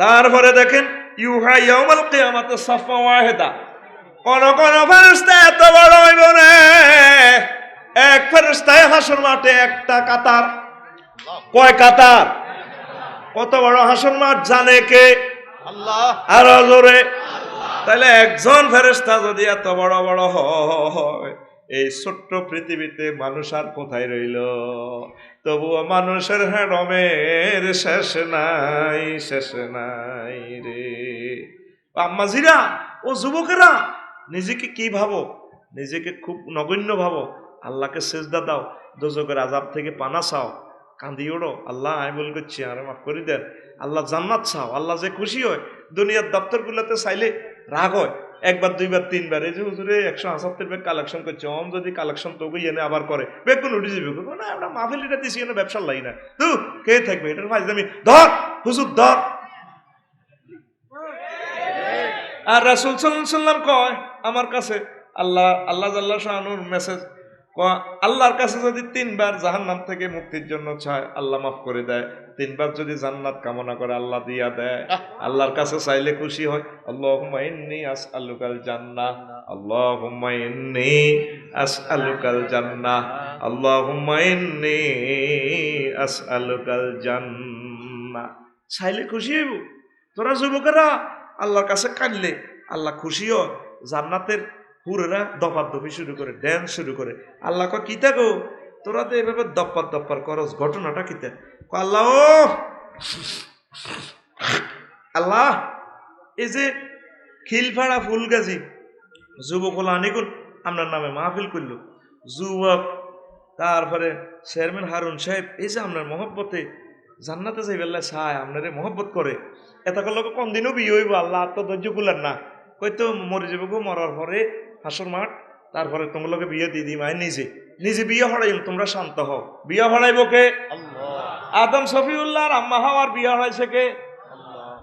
তারপরে দেখেন ইউহা ইয়াউমাল কিয়ামাতি সাফা ওয়াহিদা, কোন কোন ফেরেশতা এত বড় হইব না, এক ফেরেশতায় হাসর মাঠে একটা কাতার। কয় কাতার? কত বড় হাসর মাঠ জানে কে? আল্লাহ। আরো জোরে। তাহলে একজন ফেরেশতা যদি এত বড় বড় হয়, এই ছোট্ট পৃথিবীতে মানুষ আর কোথায় রইল? তবুও মানুষের হেডমের শেষ নাই, শেষ নাই রে। আম্মাজিরা ও যুবকেরা, নিজেকে কি ভাবো? নিজেকে খুব নগণ্য ভাবো। আল্লাহকে সেজদা দাও, দোজখের আযাব থেকে পানা চাও, কান্দি ওড়ো, আল্লাহ আমি ভুল করছি আর মাফ করে দেন। আল্লাহ জান্নাত চাও, আল্লাহ যে খুশি হয়। দুনিয়ার দপ্তরগুলোতে চাইলে রাগ হয়, একবার দুইবার তিনবার। এই যে হুজুরে 178 ব্যাগ কালেকশন করছে, যদি কালেকশন তো এনে আবার করে বেগুন উঠে যাবে না, আমরা মাহফিলিটা দিছি এনে ব্যবসার লাই না, তো কে থাকবে এটার ফাইজলামি? ধর হুজুর ধর। আর রাসূল সাল্লাল্লাহু আলাইহি সাল্লাম কয় আমার কাছে আল্লাহ জাল্লা শানুর মেসেজ, আল্লাহর কাছে যদি 3 বার জাহান্নাম থেকে মুক্তির জন্য চায় আল্লাহ মাফ করে দেয়, 3 বার যদি জান্নাত কামনা করে আল্লাহ দিয়া দেয়। আল্লাহর কাছে চাইলে খুশি হয়। আল্লাহুম্মা ইন্নী আসআলুকাল জান্নাহ, আল্লাহুম্মা ইন্নী আসআলুকাল জান্নাহ, আল্লাহুম্মা ইন্নী আসআলুকাল জান্নাহ। চাইলে খুশি হইব। তোরা যুবকেরা আল্লাহর কাছে কাঁদলে আল্লাহ খুশি হয়। জান্নাতের হুরেরা দপাদপি শুরু করে, ড্যান্স শুরু করে। আল্লাহ কয় কিতা গো, তোরা তো এভাবে দপ্পার দপ্পার করস, ঘটনাটা কিতা? আল্লাহ ও আল্লাহ, এই যে খিলফাড়া ফুলগাজী যুবক হলো আনিকুল আপনার নামে মাহফিল করল, যুবক তারপরে চেয়ারম্যান হারুন সাহেব এই যে আপনার মহব্বতে জান্নাতে যাই বেল্লা চায় আপনারে মহব্বত করে, এটা করলে কোন দিনও বিয়ে হইব, আল্লাহ আত্মধৈর্য কুলার না, কইতো মরে যাবো গো, মরার পরে হাসর মাঠ, তারপরে তোমার লোকে বিয়ে দিয়ে দিই। মায় নিজে নিজে বিয়ে হড়াইল, তোমরা শান্ত হও। বিয়ে হড়াইব কে? আদম শফিউল্লাহ আর আম্মা হাওয়ার বিয়ে হড়াইছে কে?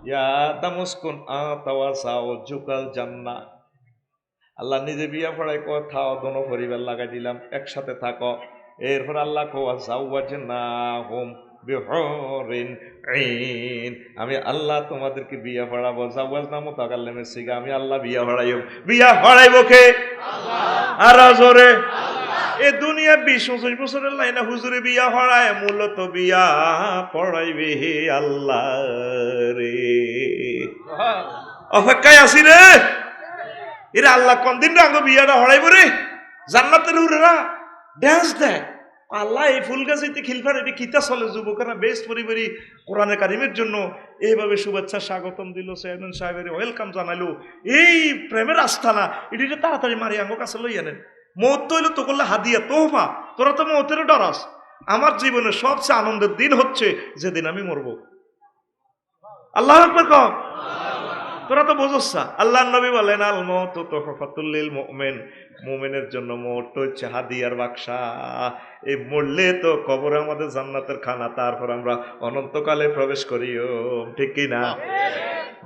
ইয়া তামুসকুন আতাওয়াসাউজুকাল জান্নাহ। আল্লাহ নিজে বিয়া পড়ায় থাও, দোনো পরিবার লাগাই দিলাম, একসাথে থাকো। এরপর আল্লাহ কোয়াজাওয়াজনাহুম বিহুরিন আইন, আমি আল্লাহ তোমাদেরকে বিয়া পড়াবো। জাওয়াজনা মুতাকাল্লিমের সিগা, আমি আল্লাহ বিয়া পড়াইব। বিয়া পড়াইব কে? আল্লাহ। আর জোরে এ দুনিয়া 20-25 বছরের লাইনা হুজুরে বিয়া পড়ায়, মূলত বিয়া পড়াইবে হে আল্লাহ রে। অপেক্ষায় আছি রে, এরা আল্লাহ কোন দিন রাঙ্গ বিয়াটা হড়াইব রে। জান্নাতের হুরেরা ড্যান্স দেয়। আল্লাহ এই ফুল গাছিতে খিলফার এটি কিতা চলে, যুবকেরা বেস্ট পরিবারী কোরআনে কারিমের জন্য এইভাবে শুভেচ্ছা স্বাগতম দিল, চেয়ারম্যান সাহেবের ওয়েলকাম জানাইলো। এই প্রেমের আস্থানা এটি তাড়াতাড়ি মারি আঙ্গ কাছে লই আনেন। মত তৈল তো করলে হাদিয়া তোহফা, তোরা তো মতের ডরাস। আমার জীবনের সবচেয়ে আনন্দের দিন হচ্ছে যেদিন আমি মরবো। আল্লাহু আকবার কও। তোরা তো বোঝস না, আল্লাহর নবী বলেন আল মাউতু তুহফাতুল লিল মুমিন, মুমিনের জন্য মওত হচ্ছে হাদিয়ার বাক্সা। এই মরলে তো কবর আমাদের জান্নাতের খানা, তারপর আমরা অনন্তকালে প্রবেশ করিও, ঠিক কি না?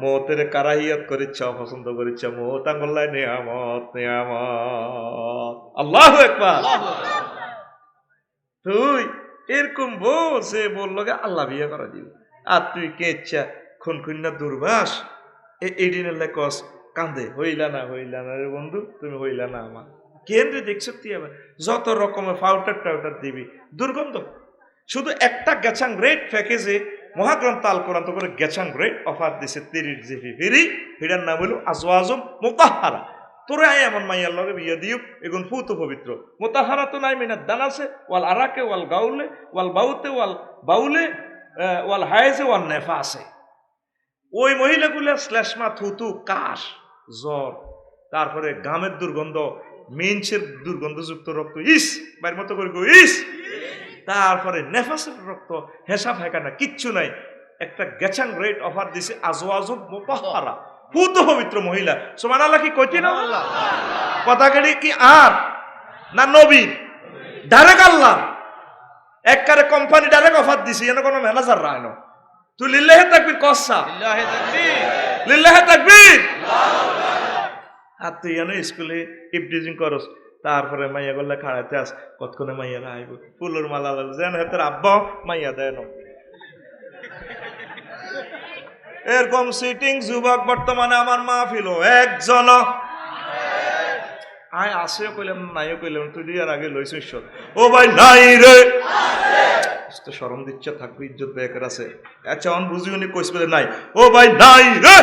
মওতের কারাহিয়ত করিচ্ছা, অপছন্দ করিচ্ছা, মওত আঙ্গল্লাহ নিয়ামত, নিয়ামত। আল্লাহু আকবার। তুই এরকম বসে বললো আল্লাহ বিয়ে করা দিব, আর তুই কে ইচ্ছা খুন খুন্না দুর্বাস এই দিনের লেকস কান্দে, হইলা না রে বন্ধু, তুমি হইলা না আমার। কেন্দ্রে দেখছো তুই আবার যত রকমের ফাউটার টাউটার দিবি, দুর্গন্ধ। শুধু একটা গ্যাচাং রেট প্যাকেজে মহাগ্রন্থ আল কোরআন তো করে গ্যাচাং রেট অফার দিছে 30 জিবি ফ্রি। এটার নাম হলো আজওয়াজুম মুতাহহারা। তোরে আয় এমন মাইয়ার লগে বিয়ে দিও, এগুন ফুত পবিত্র। মুতাহহারা তো নাই মিনাত দান আছে, ওয়াল আরাকে ওয়াল গাউলে ওয়াল বাউতে ওয়াল বাউলে ওয়াল হায়েজে ওয়াল নেফা আছে। ওই মহিলাগুলো শ্লেষ্মা, থুতু, কাশ, জ্বর, তারপরে গামের দুর্গন্ধ, মেন্সের দুর্গন্ধযুক্ত রক্ত, ইস বাইর মতো করে ইস, তারপরে নেফাসের রক্ত, হেসা ফেঁকানা কিচ্ছু নাই। একটা গ্যাচাং রেট অফার দিছে আজওয়াজুম মুতাহহারা, পুত পবিত্র মহিলা। সুবহানাল্লাহ কি কইতে না? কথা কেড়ে কি আর না নবী ডাইরেক্ট আল্লাহ একবারে কোম্পানি ডাইরেক্ট অফার দিছে, এনে কোনো ম্যানেজার রায় না। তুই লিল্লাহি তাকবীর কসা, লিল্লাহি তাকবীর, লিল্লাহি তাকবীর। আর তুই এনে স্কুলে ইফটিজিং করস, তারপরে মাইয়া গল্লা খাড়াতে আস, কতক্ষণে মাইয়ারা আইব, ফুলের মালা যেন হেতের আব্বা মাইয়া দেয় না। এরকম সিটিং যুবক বর্তমানে আমার মাহফিল একজন আয় আসে কইলাম নাইও কইলাম, তুই আর আগে লইছিস ও ভাই নাই রে, তো শরম দিচ্ছে থাকবে, ইজ্জত বেকার আছে। আচ্ছা অন বুঝি উনি কইস বলে নাই, ও ভাই নাই রে,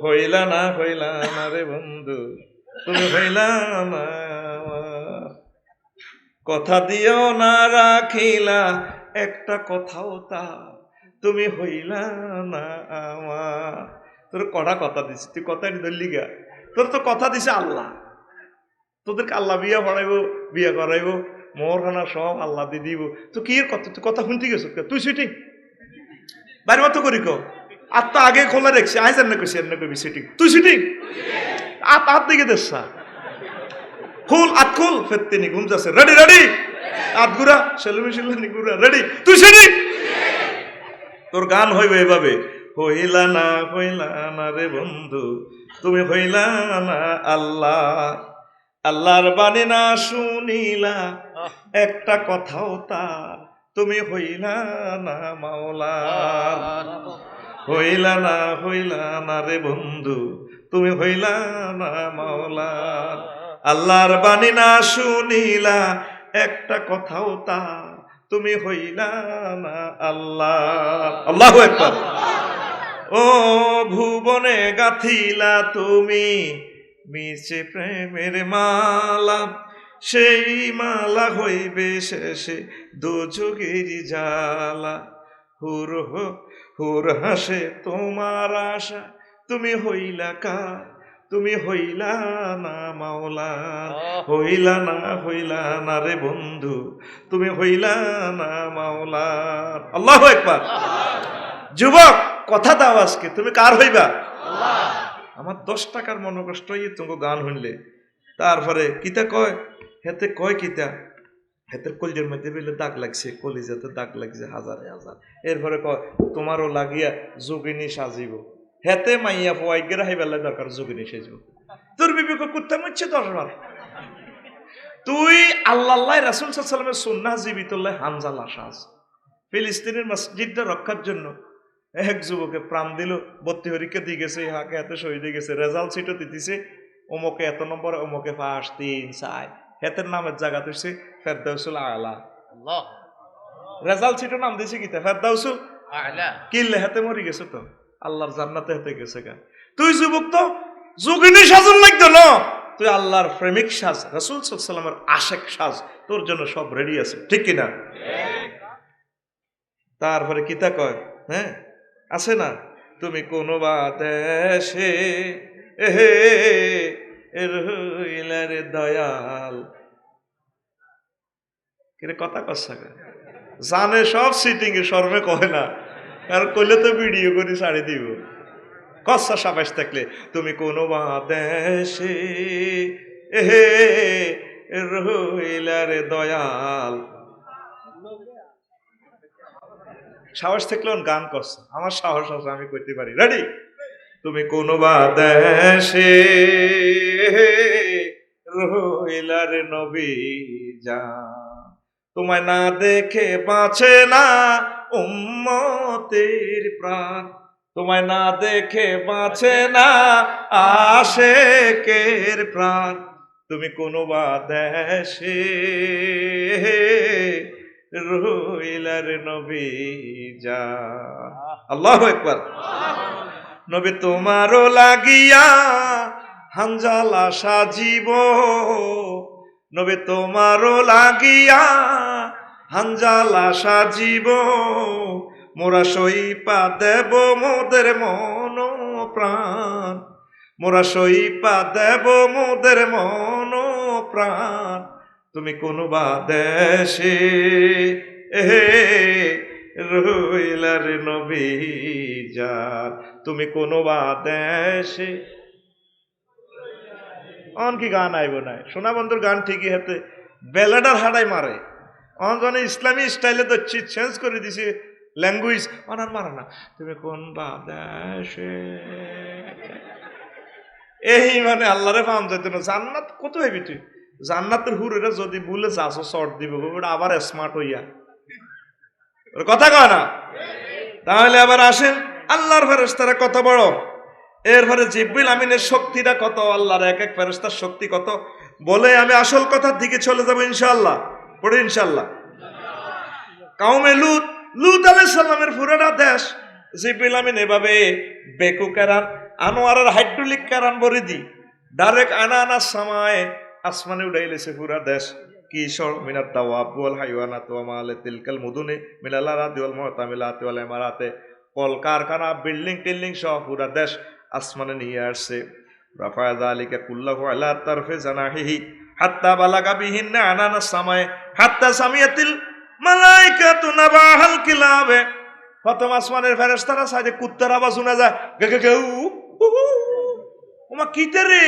হইলা না রে বন্ধু, তুমি হইলা না, কথা দিও না রাখিলা একটা কথাও তা, তুমি হইলা না আমার। তোর কড়া কথা দিছি, তুই কথা ধরলি গা, তোর তো কথা দিছে আল্লাহ, তোদেরকে আল্লাহ বিয়া পড়াইবো, বিয়া করাইবো, মোহরখানা সব আল্লাহ দিয়ে দিব। তো কি কথা, তুই কথা শুনতে গেছ, তুই সিটিং বাইরে মতো করি কো, আর তো আগে খোলা রেখছি, আয় জান না কইছি এর না কবি সিটিং, তুই সিটিং আত দিকে দেশা খুল, আত খুল ফেরতে নি ঘুম যাচ্ছে, রেডি রেডি আত গুড়া সেলমি সেলমি গুড়া রেডি, তুই সিটিং। তোর গান হইবে এভাবে, হইলা না রে বন্ধু, তুমি হইলা না আল্লাহ, আল্লাহর বাণী না শুনিলা একটা কথাও তার, তুমি হইলা না মাওলা, হইলা না রে বন্ধু, তুমি হইলা না মাওলা। আল্লাহর বাণী না শুনিলা একটা কথাও তা তুমি হইলা না আল্লাহ। আল্লাহু আকবার। ও ভুবনে গাথিলা তুমি মিছে প্রেমের মালা, সেই মালা হইবে শেষে দোজগের জ্বালা। হুর হুর হাসে তোমার আশা, তুমি হইলা কা, তুমি হইলা না মাওলা, হইলা না রে বন্ধু, তুমি হইলা না মাওলা। আল্লাহু আকবার। যুবক কথা দাও আজকে তুমি কার হইবা? আমার 10 টাকার মনে কষ্ট হইয়ে তুমি গান শুনলে। তারপরে কিতা কয়, হেতে কয় কিতা, হেতের কলজের মধ্যে বেলে দাগ লাগছে, কলিজাতে দাগ লাগছে হাজারে হাজার। এরপরে কয় তোমারও লাগিয়া যোগিনী সাজিব, হেতে মাইয়া পোয়াই গেরা হাইবেলা দরকার যোগিনী সাজিব। তোর বিবেক কুত্তা মরছে 10 বার। তুই আল্লাহ রাসূল সাল্লাল্লাহু আলাইহি ওয়াসাল্লামের সুন্নাহ জীবিতল্লাহ হানজালা সাজ। ফিলিস্তিনের মসজিদটা রক্ষার জন্য এক যুবকে প্রাণ দিল, ভর্তি হরিকে দিয়ে গেছে, হাকে হাতে শহীদ হয়ে গেছে, রেজাল্ট সিটও দিতেছে, অমুকে এত নম্বর, অমুকে ফার্স্ট 3 4, হেতের নামের জায়গা তুইছে ফেরদাউসুল আলা। রেজাল্ট সিটও নাম দিছে কিতা ফেরদাউসুল আলা, কিল্লে হেতে মরি গেছে তো আল্লাহর জান্নাতে হেতে গেছে গা। তুই যুবক তো যোগিনী সাজন লাগতো না, তুই আল্লাহর প্রেমিক সাজ, রাসূল সাল্লাল্লাহু আলাইহি ওয়াসাল্লামের আশিক সাজ, তোর জন্য সব রেডি আছে, ঠিক কিনা? তারপরে কিতা কয়, হ্যাঁ আছে না, তুমি কোন বা দেশে এহে রইলারে দয়াল, কিরে কথা কচ্ছা জানে সব সিটিং এ শর্মে কয় না, আর কইলে তো ভিডিও করে ছাড়ি দিব। কচ্ছা সাবাস থাকলে তুমি কোন বা দেশে এহে রইলারে দয়াল, সাহস থাকলে গান করছে, আমার সাহস আছে আমি কইতে পারি। রেডি? তুমি কোন বা দেশে রইলারে নবী জান, তোমায় না দেখে বাঁচে না উম্মতের প্রাণ, তোমায় না দেখে বাঁচে না আশেকের প্রাণ, তুমি কোন বা দেশে রইলার নবী জান। আল্লাহু আকবার। নবী তোমারও লাগিয়া হানজালা সাজিব, নবী তোমারও লাগিয়া হানজালা সাজিব, মোরা সইপা দেব মোদের মন প্রাণ, মোরা সইপা দেব মোদের মন প্রাণ, তুমি কোন বা দেশে এহে রইলার নবী জান, তুমি কোন বা দেশে। অন কি গান আইব নাই, সোনা বন্ধুর গান ঠিকই হাতে বেলাডার হাড়াই মারে, অন ইসলামী স্টাইলে তো চেঞ্জ করে দিছে ল্যাঙ্গুয়েজ, অনার মারে না, তুমি কোন বা দেশে, এই মানে আল্লাহরে ফাম যেত না। জান্নাত কত হইবি তুই, জান্নাতের হুরেরা যদি ভুলে যাস শর্ট দিব আবার স্মার্ট হইয়া, কথা কয় না। তাহলে আবার আসেন আল্লাহর ফেরেশতারা কত বড়, এরপরে জিবরিল আমিনের শক্তিটা কত, আল্লাহর এক এক ফেরেশতার শক্তি কত, বলে আমি আসল কথার দিকে চলে যাব ইনশাআল্লাহ। পড়ে ইনশাআল্লাহ। কাউমে লুত, লুত আলাইহিস সালামের পুরোটা দেশ জিবরিল আমিন এভাবে বেকু কারান আনোয়ারের হাইড্রোলিক কারান বরি দি ডাইরেক্ট আনা সামায় আসমানে উড়াইলেছে পুরা দেশ। কি সর মিনাত দাওয়াব ওয়াল হাইওয়ানাত ওয়া মালে তিলকাল মুদুনি মিনাল আরাদি ওয়াল মুতামিলাত ওয়াল ইমারাতে, কল কারখানা বিল্ডিং টিল্ডিং সহ পুরা দেশ আসমানে নিয়ে আসছে। রাফা যালিকা কুল্লাহু আলা তারফি জানাহিহি হাত্তা বালাগা বিহিন্না আনানা সামায়ে হাত্তা সামিয়াতিল মালাইকাতু নাবাহাল কিলাবে, প্রথম আসমানের ফেরেশতারা সাইডে কুত্তার আওয়াজ শোনা যায়, গে গে গে ওমা কিতে রে,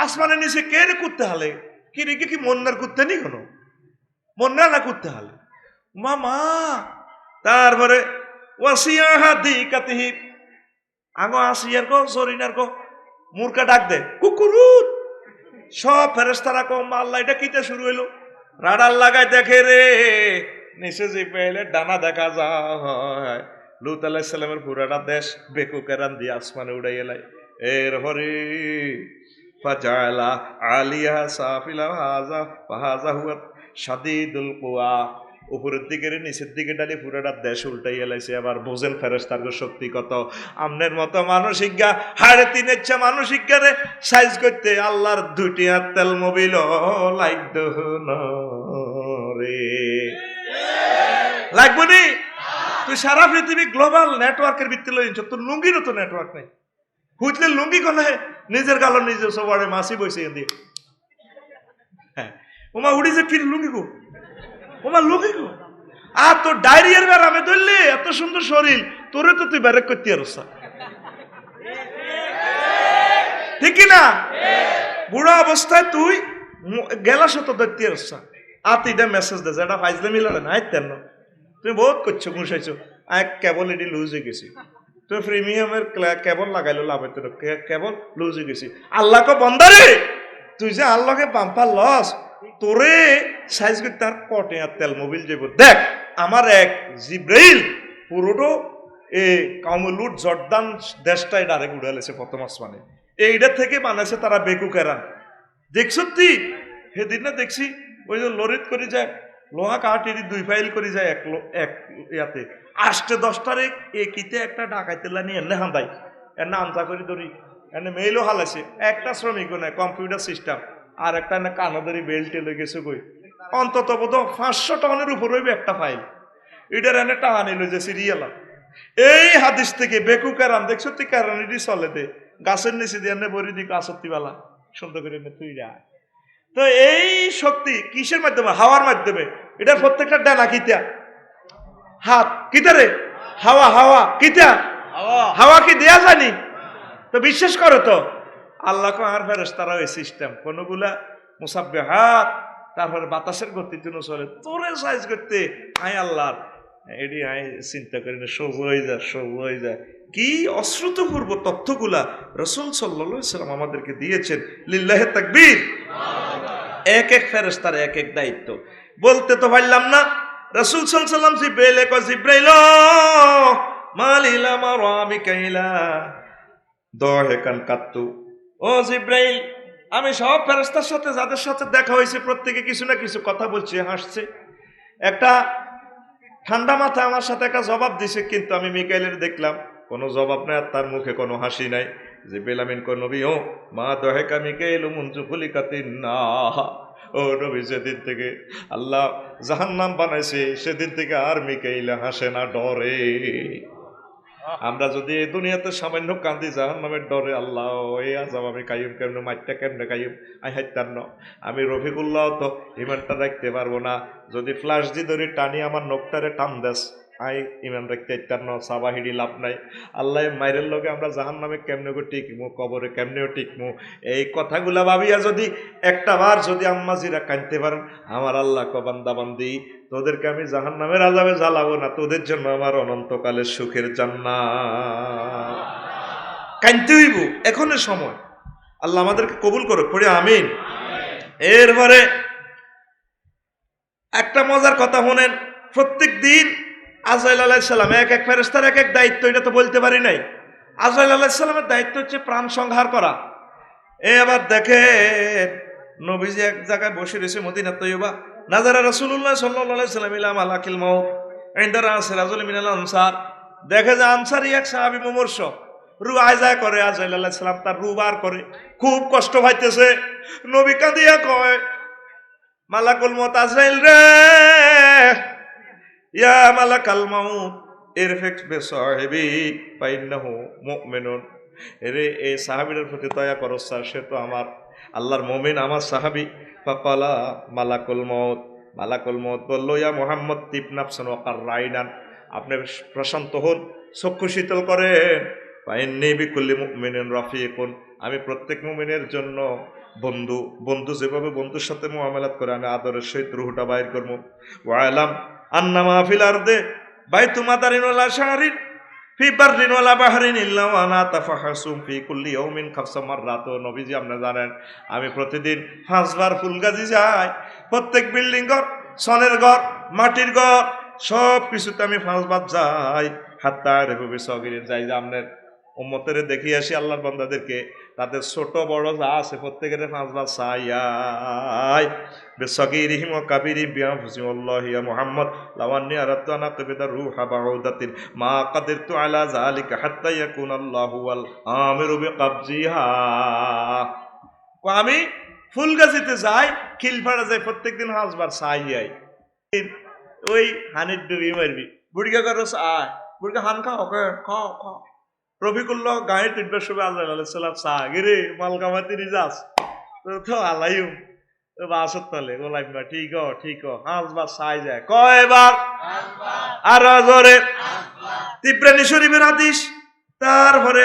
আসমানের নিচে কে রে কুত্তে হালে, কি রে কি মন্নার কুত্তে নি কোনো মন্না না কুত্তে হালে মামা। তারপরে ওয়াসিয়া হাদি কাতিহি আগো আসিয়ার কো সরিনার কো মুরকা ডাক দে কুকুরুত, সব ফেরেশতারা কো আল্লাহ এটা কিতে শুরু হইলো, রাডার লাগায় দেখে রে নিচে যে পেলে ডানা দেখা যায়। লুত আলাইহিস সালামের পুরাটা দেশ বেকু কেরান দিয়ে আসমানে উড়াই এলাই। এরপরে ফাজালা আলিয়া সাফিলা হাযা ফাহাযা হুয়া শাদীদুল কুওয়া। উপরের দিকে নিচের দিকে ডালি পুরোটা দেশ উল্টাই এলাইছে। আবার বোঝেন ফেরেশতার শক্তি কত। আমনের মতো মানসিক গা হাড়ে তিনের চা মানসিক গারে সাইজ করতে আল্লাহর দুটি হাত তেল মোবিল লাইক রে লাগবো নি। তুই সারা পৃথিবী গ্লোবাল নেটওয়ার্কের ভিত্তি লইছ, তোর লুঙ্গিরও তো নেটওয়ার্ক নাই। হুইতলে লুঙ্গি কোনে নিজের গালো নিজে সবারে মাসি বইছে দিয়ে। হ্যাঁ ওমা উড়িছে কি লুঙ্গি গো, ওমা লুঙ্গি গো। আর তোর ডায়রিয়ার বের আমি ধরলে এত সুন্দর শরীর, তোরে তো তুই ব্যারেক করতে পারছ, ঠিক না? বুড়া অবস্থায় তুই গেলাস তো ধরতে পারছ। আর তুই এটা মেসেজ দে এটা ফাইজলে মিলালে না আইতেন না। তুমি বহুত করছো ঘুষাইছো। কেবল এটি লুজ হয়ে গেছি। তুই প্রিমিয়ামের কেবল লাগাইলো লাভ হইতো, কেবল লুজ হয়ে গেছি। আল্লাহকে বন্দারে তুই যে আল্লাহকে বাম্পার লস, তোরে সাইজ করতে তার কটে আর তেল মোবিল যাব। দেখ আমার এক জিব্রাইল পুরোটো এ কামলুট জর্দান দেশটাই ডাইরেক্ট উড়ালেছে প্রথম আসমানে। এইটা থেকে বানাইছে তারা বেকুকেরা। দেখছ তুই সেদিন না দেখছি ওই যে লরিত করে যায় লোহা কাঠেরি 2 ফাইল করে যায় এক ইয়াতে আসতে 10টার একিতে একটা ডাকাইতেলা নিয়ে এনে হাঁদাই এনে আমজা করে ধরি এনে মেইলও হালাইছে। একটা শ্রমিকও নাই, কম্পিউটার সিস্টেম। আর একটা এনে কানাদারি বেল্টে লই গেছে কই অন্তত বোধ 500 টনের উপর হইবে একটা ফাইল। এটার এনে টাহানি লই যে সিরিয়াল। এই হাদিস থেকে বেকু কারাম দেখছো তুই কারণটি চলে দে গাছের নিচে দিয়ে এনে বরি দি কাছত্তিবালা সুন্দর করে এনে তুই যা। তো এই শক্তি কিসের মাধ্যমে? হাওয়ার মাধ্যমে। এটার প্রত্যেকটা ডানা কিতা হাত কিতা রে হাওয়া, হাওয়া কিতা হাওয়া কি দেয়া জানি তো বিশ্বাস করো তো। আল্লাহ আর ফেরেশতারা ওই সিস্টেম কোনগুলা মুসাব্বিহাত, তারপরে বাতাসের গতির জন্য চলে। তোরে সাইজ করতে আয় আল্লাহর এটি আয় চিন্তা করি না, সব হয়ে যায়, সব হয়ে যায়। কি অশ্রুতপূর্ব তথ্যগুলা রাসূল সাল্লাল্লাহু আলাইহি ওয়াসাল্লাম আমাদেরকে দিয়েছেন। লিল্লাহি তাকবীর। এক এক ফেরেশতার এক এক দায়িত্ব। বলতে তো পারলাম না। রাসূল সাল্লাল্লাহু আলাইহি ওয়াসাল্লাম জিব্রাইলে কয় জিব্রাইল মালিলা মারামিকাইলা দহেকান কাত্তু। ও জিব্রাইল আমি সব ফেরেশতার সাথে যাদের সাথে দেখা হয়েছে প্রত্যেকে কিছু না কিছু কথা বলছে, হাসছে। একটা ঠান্ডা মাথা আমার সাথে একটা জবাব দিছে, কিন্তু আমি মিকাইলের দেখলাম কোনো জবাব নাই আর তার মুখে কোনো হাসি নাই। জিব্রাইল আমিন কো নবী ও মা দহেকা মিকাইল মুনজু খুলিকাতিন না। ও নবী যেদিন থেকে আল্লাহ জাহান্নাম বানাইছে সেদিন থেকে আর মিকাইল হাসে না, ডরে। আমরা যদি এই দুনিয়াতে সামান্য কান্দি জাহান্নামের ডরে, আল্লাহ এই আজাব আমি কাইম কেমনে মাইটটা কেমনে কাইম আই হাইতার ন। আমি রফিকুল্লাহ তো ইমানটা রাখতে পারবো না। যদি ফ্লাশ দিয়ে ধরি টানি আমার নখটারে টান দেস আই ইমান রাখতে ইত্যার ন, সাবাহিডি লাভ নাই। আল্লাহ মাইরের লগে আমরা জাহান্নামে কেমনে করে টিকমু, কবরে কেমনেও টিকমু। এই কথাগুলা ভাবিয়া যদি একটা বার যদি আম্মাজিরা কাঁদতে পারেন, আমার আল্লাহ ক বান্দা বান্দি তোদেরকে আমি জাহান্নামের আযাবে জ্বালাবো না, তোদের জন্য আমার অনন্তকালের সুখের জান্নাত। কাঁদতে হইব, এখনের সময়। আল্লাহ আমাদেরকে কবুল করুক, পড়ে আমিন। এরপরে একটা মজার কথা শুনেন। প্রত্যেক দিন আজরাইল আলাইহিস সালাম এক এক ফেরেশতার এক এক দায়িত্ব, এটা তো বলতে পারি নাই। আজরাইল আলাইহিস সালামের দায়িত্ব হচ্ছে প্রাণ সংহার করা। এবার দেখেন নবীজি এক জায়গায় বসে রয়েছে মদিনা তৈয়বা। নাজারা রাসূলুল্লাহ সাল্লাল্লাহু আলাইহি ওয়াসাল্লাম ইলা মালাকিল মাউত ইনদা রাসিল রাজুল মিনাল আনসার। দেখে যে আনসারী এক সাহাবী মুমূর্ষ, রু আয়জায় করে। আজরাইল আলাইহিস সালাম তার রু বার করে, খুব কষ্ট পাইতেছে। নবী কাঁদিয়া কয় মালাকুল মউত আজরাইল রে, ইয়া মালাকাল মাউত ইরফিক বিসাহিবি ফাইন্নাহু মুমিনুন। এরে এই সাহাবীর প্রতি দয়া করো স্যার, সে তো আমার আল্লাহর মুমিন, আমার সাহাবী। ফাকালা মালাকুল মউত, মালাকুল মউত বলল ইয়া মুহাম্মদ তিব নাফসান ওয়া কাররাইনান, আপনি প্রশান্ত হন, চক্ষু শীতল করেন। ফাইন্নী বিকুল্লি মুমিনিন রাফিকুন, আমি প্রত্যেক মুমিনের জন্য বন্ধু। বন্ধু যেভাবে বন্ধুর সাথে মুআমালাত করে আমি আদরের সহিত রুহটা বাইর করবো। ওয়ালাম আন্নামা ফিল আরদে বাইতু মাদারিন ওয়ালা শাহরিন ফি বাররিন ওয়ালা বাহরিন ইল্লা ওয়া আনা তাফাহাসুম ফি কুল্লি ইয়াউমিন খামসা মাররাত। নবীজি আপনি জানেন আমি প্রতিদিন 5 বার ফুলগাজি যাই। প্রত্যেক বিল্ডিং ঘর, সনের ঘর, মাটির ঘর, সব কিছুতে আমি 5 বার যাই। হাত্তা রেবু বিসগিরিন যাই যে আপনার উম্মতের দেখিয়ে আসি আল্লাহর বান্দাদেরকে, তাদের ছোট বড় যা আছে প্রত্যেকের 5 বার সাইয়াই বিসগীরিহিম ওয়া কাবীরিহিম বিআনফুসিহিম আল্লাহু ইয়া মুহাম্মদ লাওয়ান্নি আরাদতু আন আতবিদা রূহা বাউদাতিন মা কাদিরতু আলা যালিকা হাত্তা ইয়াকুনা আল্লাহু ওয়াল আমিরু বিকবজিহা। আমি ফুলগাছিতে যাই, খিলফাড়া যাই, প্রত্যেকদিন 5 বার সাইয়াই। ওই হানির ডুবি মারবি বুড়িকা করো আয় বুড়িকা হান খাও খাও খাও। রফিকুল্লাহ গায়ে টিটবার সময় আল্লাহ আলাইসাল্লাম চা গিরে মালকামাতি রিজাস তো আলাইম বাসত তলে গোলাইম বা ঠিক ঠিক 5 বার সাই যায়। কয়বার? আর জোরে তিব্রানি শরীফের হাদিস, তারপরে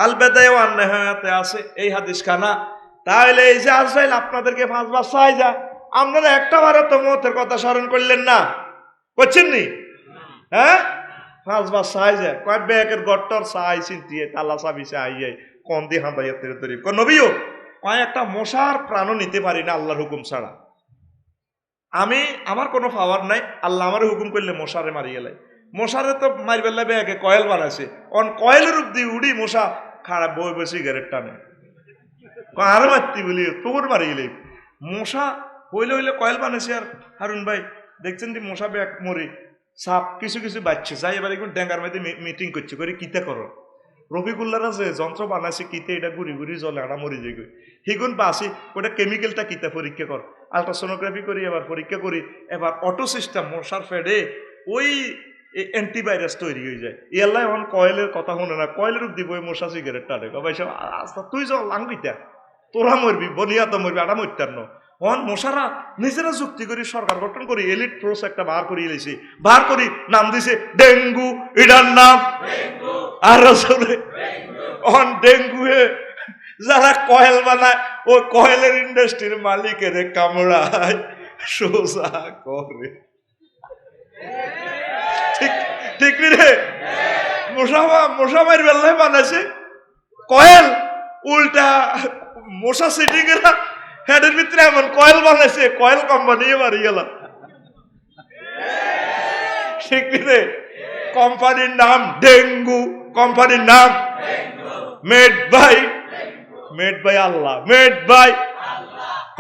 আল বেদায়ে ওয়ান নিহায়াতে আছে এই হাদিস খানা। তাহলে এই যে আজরাইল আপনাদেরকে 5 বার সাই যায়, আপনারা একটা বারে তো মৌতের কথা স্মরণ করলেন না, করছেন নি? হ্যাঁ 5 বার সাই যায়। কয় ব্যাগের গট্টর সাই চিন্তিয়ে তালা চাবি চাই যায় কোন দিয়ে হাঁদাইয়া তেরে তরি নবীও কয় একটা মশার প্রাণও নিতে পারি না আল্লাহর হুকুম ছাড়া। আমার কোনো পাওয়ার নাই, আল্লাহ আমার হুকুম করলে মশারে মারি গেলে। মশারে তো মারি বেলা ব্যাগে কয়েল বানাইছে, অন কয়েলের রূপ দিয়ে উড়ি মশা খারাপ বই বসে সিগারেট টানে আরো মারতি বলি তোর মারি গেলে। মশা হইলে হইলে কয়েল বানাইছে। আর হারুন ভাই দেখছেন যে মশা ব্যাগ মরি সাপ কিছু কিছু বাচ্চা যাই এবার একটু ডেঙ্গার মধ্যে মিটিং করছে করে কিতে করো। রফিকুল্লারা যে যন্ত্র বানাইছে কিতে এটা ঘুরি ঘুরি জলে আনা মরি যাই হিগুন বাসি ওটা কেমিক্যালটা কিতে পরীক্ষা কর, আলট্রাসোনোগ্রাফি করি, এবার পরীক্ষা করি, এবার অটো সিস্টেম মশার ফেডে ওই অ্যান্টিভাইরাস তৈরি হয়ে যায়। ইয়াল্লাই এখন কয়েলের কথা শুনে না, কয়েলের দিব মশা সিগারেট টানে ভাই সব আস্তা তুই যাও লাঙ্গিতা তোরা মরবি বলিয়া তো মরবি আটা মরতার ন। অন মশারা নিজেরা যুক্তি করি সরকার গঠন করি এলিট ফোর্স একটা বার করিয়ে লেছি, বার করি নাম দিছে ডেঙ্গু, এটার নাম আর অন ডেঙ্গু হে যারা কয়েল বানায় ও কয়েলের ইন্ডাস্ট্রির মালিকের কামড়ায় সোজা করে। ঠিক ঠিক রে মশা মারি বেলায় বানাইছে কয়েল, উল্টা মশা সিটিং এরা হেডের ভিতরে এমন কয়েল বানাইছে, কয়েল কোম্পানি মারি গেল। ঠিক রে কোম্পানির নাম ডেঙ্গু, কোম্পানির নাম মেড বাই আল্লাহ, মেড বাই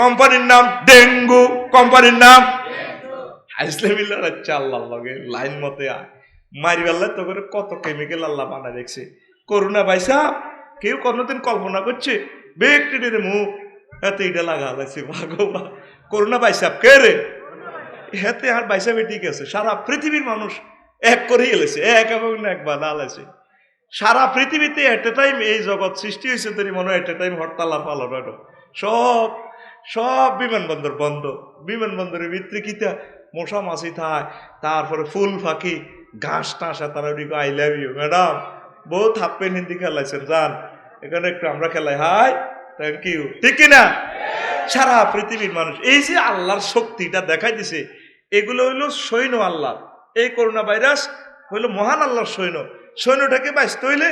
কোম্পানির নাম ডেঙ্গু, কোম্পানির নাম ইসলামিল্লাহ। আচ্ছা আল্লাহ লগে লাইন মতে মারি বেলা তো করে কত কেমিক্যাল আল্লাহ বানা দেখছে। করোনা ভাইসা কেউ কোনোদিন কল্পনা করছে ব্যক্তিদের মুখ হাতে এটা লাগা লাগছে ভাগবা করোনা বাইসাপ কে রে হাতে আর বাইসাপে ঠিক আছে। সারা পৃথিবীর মানুষ এক করে গেলেছে, এক এবং এক বাধা আলাইছে। সারা পৃথিবীতে এট এ টাইম এই জগৎ সৃষ্টি হয়েছে তৈরি মনে হয় এট এ টাইম হরতাল আর পালন হলো। সব সব বিমানবন্দর বন্ধ, বিমানবন্দরের ভিতরে কিতা মশা মাছি থায়, তারপরে ফুল ফাঁকি ঘাস টাঁসা তারা আই লাভ ইউ ম্যাডাম বহুত হাফ পেন হিন্দি খেলাইছেন যান এখানে একটু আমরা খেলাই হাই থ্যাংক ইউ, ঠিক কিনা? সারা পৃথিবীর মানুষ এই যে আল্লাহর শক্তিটা দেখাই দিছে, এগুলো হইল সৈন্য আল্লাহ। এই করোনা ভাইরাস হইল মহান আল্লাহর সৈন্য। সৈন্যটাকে বাঁচতে হইলে